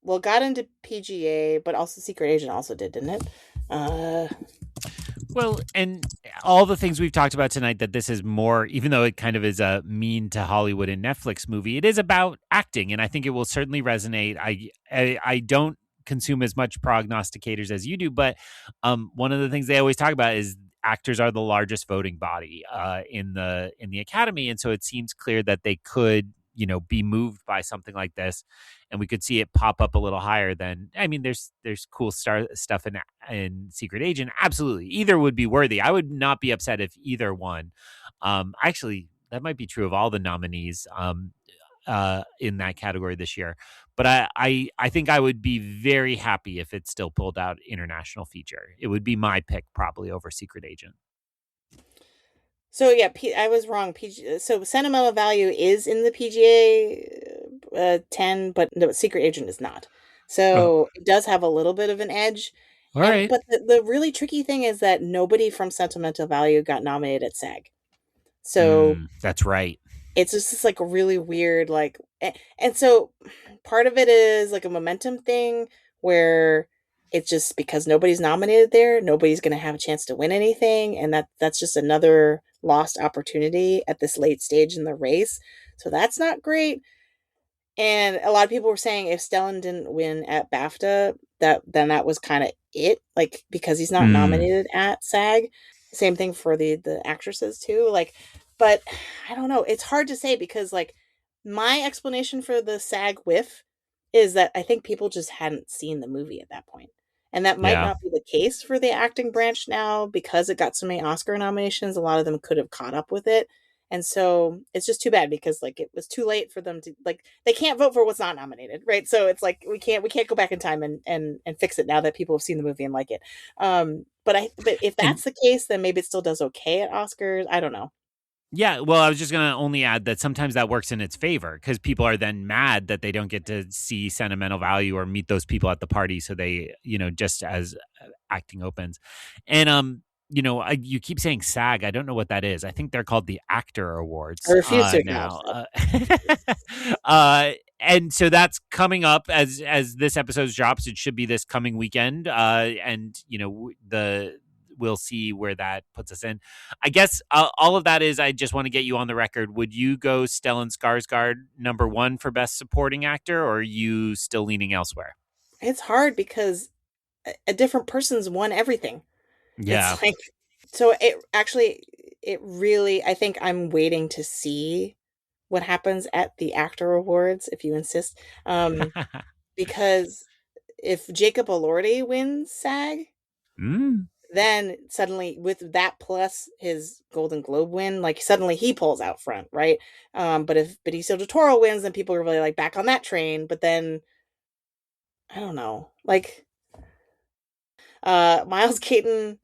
well, got into PGA, but also Secret Agent also didn't it? Uh, Well, and all the things we've talked about tonight, that this is more, even though it kind of is a mean to Hollywood and Netflix movie, it is about acting, and I think it will certainly resonate. I don't consume as much prognosticators as you do, but one of the things they always talk about is actors are the largest voting body in the Academy, and so it seems clear that they could be moved by something like this, and we could see it pop up a little higher than. I mean, there's cool stuff in Secret Agent. Absolutely, either would be worthy. I would not be upset if either one. Actually, that might be true of all the nominees in that category this year. But I think I would be very happy if it still pulled out international feature. It would be my pick probably over Secret Agent. So yeah, I was wrong. So sentimental value is in the PGA 10, but no, Secret Agent is not. Oh, So it does have a little bit of an edge. all And right. but the really tricky thing is that nobody from Sentimental Value got nominated at SAG. So That's right. it's just this like really weird and so part of it is like a momentum thing where it's just because nobody's nominated there, nobody's going to have a chance to win anything, and that's just another lost opportunity at this late stage in the race. So that's not great. And a lot of people were saying if Stellan didn't win at BAFTA, that was kind of it, like because he's not Mm, nominated at SAG. Same thing for the actresses too. Like, but I don't know. It's hard to say because like my explanation for the SAG whiff is that I think people just hadn't seen the movie at that point. And that might yeah. not be the case for the acting branch now because it got so many Oscar nominations. A lot of them could have caught up with it. And so it's just too bad because like it was too late for them to like they can't vote for what's not nominated, right? So it's like we can't go back in time and fix it now that people have seen the movie and like it. But if And that's the case, then maybe it still does okay at Oscars. I don't know. yeah, well, I was just going to only add that sometimes that works in its favor because people are then mad that they don't get to see sentimental value or meet those people at the party. So they, just as acting opens. And, you keep saying SAG. I don't know what that is. I think they're called the Actor I Awards refuse to acknowledge now. that. Uh, and so that's coming up as this episode drops. It should be this coming weekend. And we'll see where that puts us in. I guess all of that is I just want to get you on the record. Would you go Stellan Skarsgård number one for best supporting actor, or are you still leaning elsewhere? It's hard because a different person's won everything. Yeah. It's like so it really I think I'm waiting to see what happens at the actor awards if you insist. Because if Jacob Elordi wins SAG, mm, then suddenly with that plus his Golden Globe win, like suddenly he pulls out front, right? But if Benicio del Toro wins, then people are really like back on that train. But then I don't know, like Miles Keaton,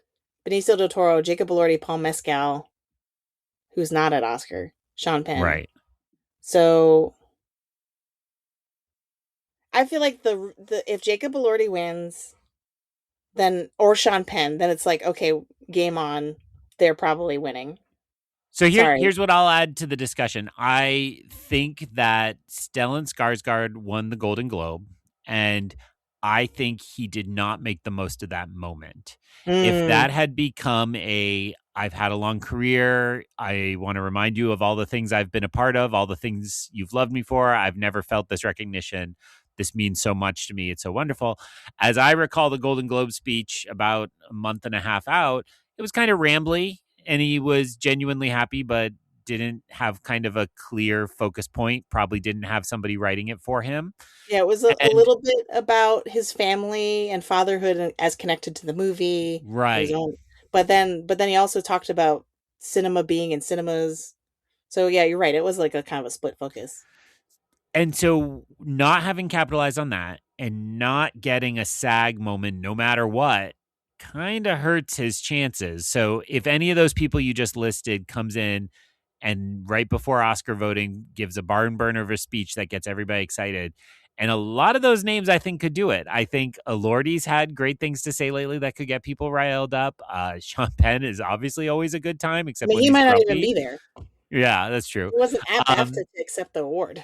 Benicio del Toro, Jacob Elordi, Paul Mescal, who's not at Oscar, Sean Penn. right. So I feel like the if Jacob Elordi wins, then or Sean Penn, then it's like okay, game on. They're probably winning. So Sorry. here's what I'll add to the discussion. I think that Stellan Skarsgård won the Golden Globe, and I think he did not make the most of that moment. If that Mm, had become I've had a long career. I want to remind you of all the things I've been a part of, all the things you've loved me for. I've never felt this recognition. This means so much to me. It's so wonderful. As I recall the Golden Globe speech about a month and a half out, it was kind of rambly and he was genuinely happy, but didn't have kind of a clear focus point, probably didn't have somebody writing it for him. yeah, it was a And little bit about his family and fatherhood as connected to the movie, his right. own. But then he also talked about cinema being in cinemas. So yeah, you're right. It was like a kind of a split focus. And so not having capitalized on that and not getting a SAG moment no matter what kind of hurts his chances. So if any of those people you just listed comes in and right before Oscar voting gives a barn burner of a speech that gets everybody excited. And a lot of those names I think could do it. I think Elordi's had great things to say lately that could get people riled up. Sean Penn is obviously always a good time, I except mean, when he he's might not even grumpy. be there. Yeah, that's true. He wasn't at BAFTA Um, to accept the award.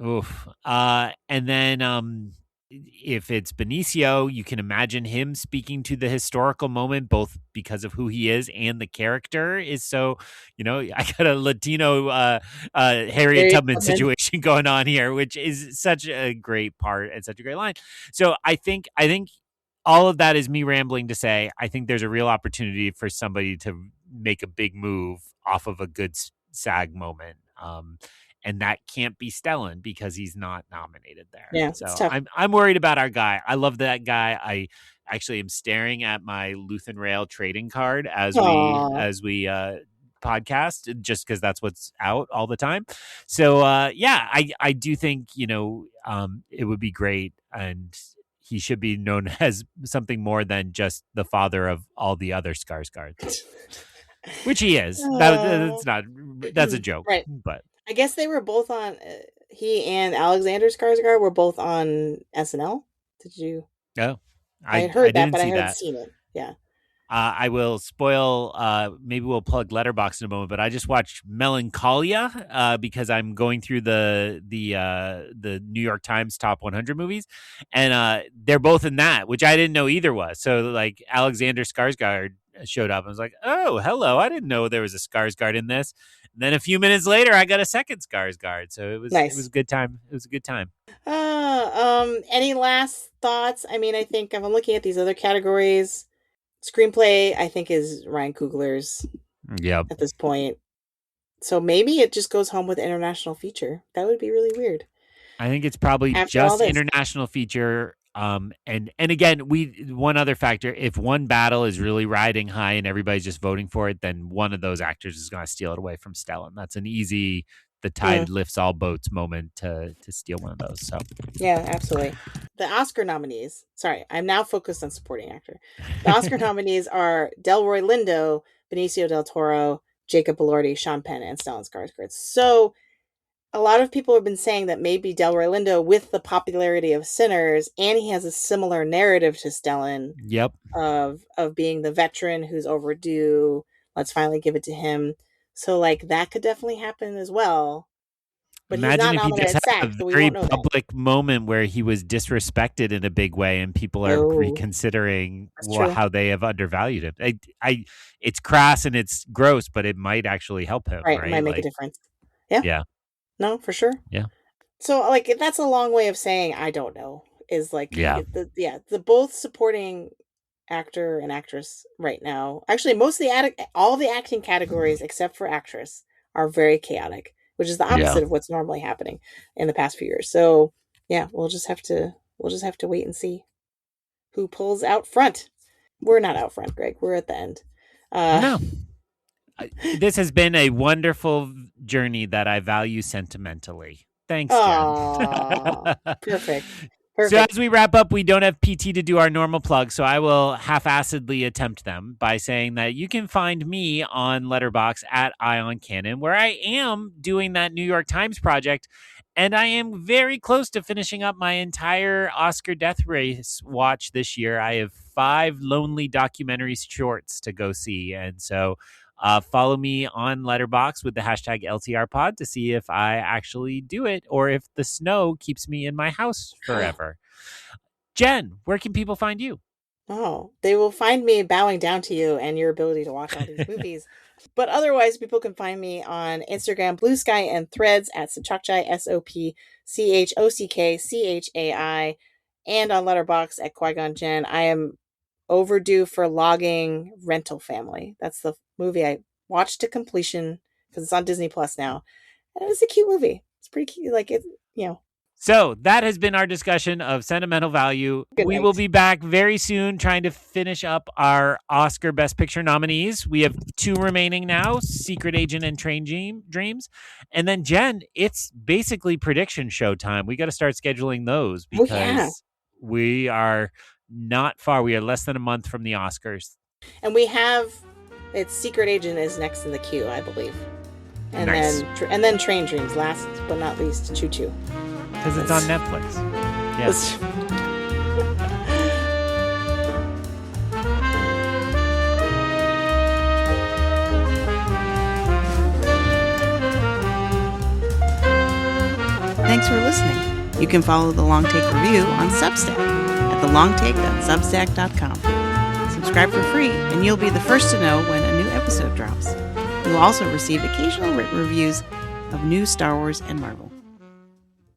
Oof. And then if it's Benicio, you can imagine him speaking to the historical moment, both because of who he is and the character is so, I got a Latino Harriet Harriet Tubman Tubman. situation going on here, which is such a great part and such a great line. So I think all of that is me rambling to say I think there's a real opportunity for somebody to make a big move off of a good SAG moment. And that can't be Stellan because he's not nominated there. Yeah, it's So tough. I'm worried about our guy. I love that guy. I actually am staring at my Luthen Rael trading card Aw. as we podcast just because that's what's out all the time. So yeah, I do think it would be great and he should be known as something more than just the father of all the other Skarsgårds. Which he is. That's a joke. Right. But I guess they were both on. He and Alexander Skarsgård were both on SNL. Did you? oh, I had I heard that, didn't but I see haven't that. seen it. Yeah. I will spoil. Maybe we'll plug Letterboxd in a moment, but I just watched Melancholia because I'm going through the New York Times top 100 movies, and they're both in that, which I didn't know either was. So like Alexander Skarsgård showed up. I was like, oh, hello! I didn't know there was a Skarsgård in this. And then a few minutes later, I got a second Skarsgård. So it was Nice. a good time. It was a good time. Any last thoughts? I mean, I think if I'm looking at these other categories, screenplay, I think, is Ryan Coogler's Yep. at this point. So maybe it just goes home with international feature. That would be really weird. I think it's probably After all just this. international feature. And again, one other factor, if one battle is really riding high and everybody's just voting for it, then one of those actors is going to steal it away from Stellan. That's an easy, the tide lifts all boats moment to steal one of those. So yeah, absolutely. The Oscar nominees. Sorry, I'm now focused on supporting actor. The Oscar nominees are Delroy Lindo, Benicio del Toro, Jacob Elordi, Sean Penn, and Stellan Skarsgård. So a lot of people have been saying that maybe Delroy Lindo, with the popularity of Sinners, and he has a similar narrative to Stellan. Yep. Of being the veteran who's overdue. Let's finally give it to him. So like that could definitely happen as well. But imagine if he just had SAG, a so very public moment where he was disrespected in a big way, and people are reconsidering how they have undervalued him. It's crass and it's gross, but it might actually help him. Right, right? It might make a difference. Yeah. Yeah. No, for sure. Yeah. So like that's a long way of saying I don't know. Is like the both supporting actor and actress right now. Actually, all the acting categories except for actress are very chaotic, which is the opposite of what's normally happening in the past few years. So yeah, we'll just have to wait and see who pulls out front. We're not out front, Greg. We're at the end. No. This has been a wonderful journey that I value sentimentally. Thanks, Jen. Perfect. So as we wrap up, we don't have PT to do our normal plug, so I will half-assedly attempt them by saying that you can find me on Letterboxd at @IonCanon, where I am doing that New York Times project, and I am very close to finishing up my entire Oscar death race watch this year. I have 5 lonely documentary shorts to go see, and so follow me on Letterboxd with the hashtag LTRpod to see if I actually do it or if the snow keeps me in my house forever. Jen, where can people find you? Oh, they will find me bowing down to you and your ability to watch all these movies. But otherwise, people can find me on Instagram, Blue Sky, and Threads at Sopchockchai, SOPCHOCKCHAI, and on Letterboxd at Qui-Gon Jen. I am overdue for logging Rental Family. That's the movie I watched to completion because it's on Disney Plus now. And it's a cute movie. It's pretty cute. Like it, So that has been our discussion of sentimental value. We will be back very soon trying to finish up our Oscar Best Picture nominees. We have 2 remaining now, Secret Agent and Train Dreams. And then, Jen, it's basically prediction show time. We got to start scheduling those because we are not far. We are less than a month from the Oscars. And it's Secret Agent is next in the queue, I believe. And then Train Dreams, last but not least, Choo Choo. Because it's on Netflix. Yes. Thanks for listening. You can follow The Long Take Review on Substack at thelongtake.substack.com. Subscribe for free, and you'll be the first to know when a new episode drops. You'll also receive occasional written reviews of new Star Wars and Marvel.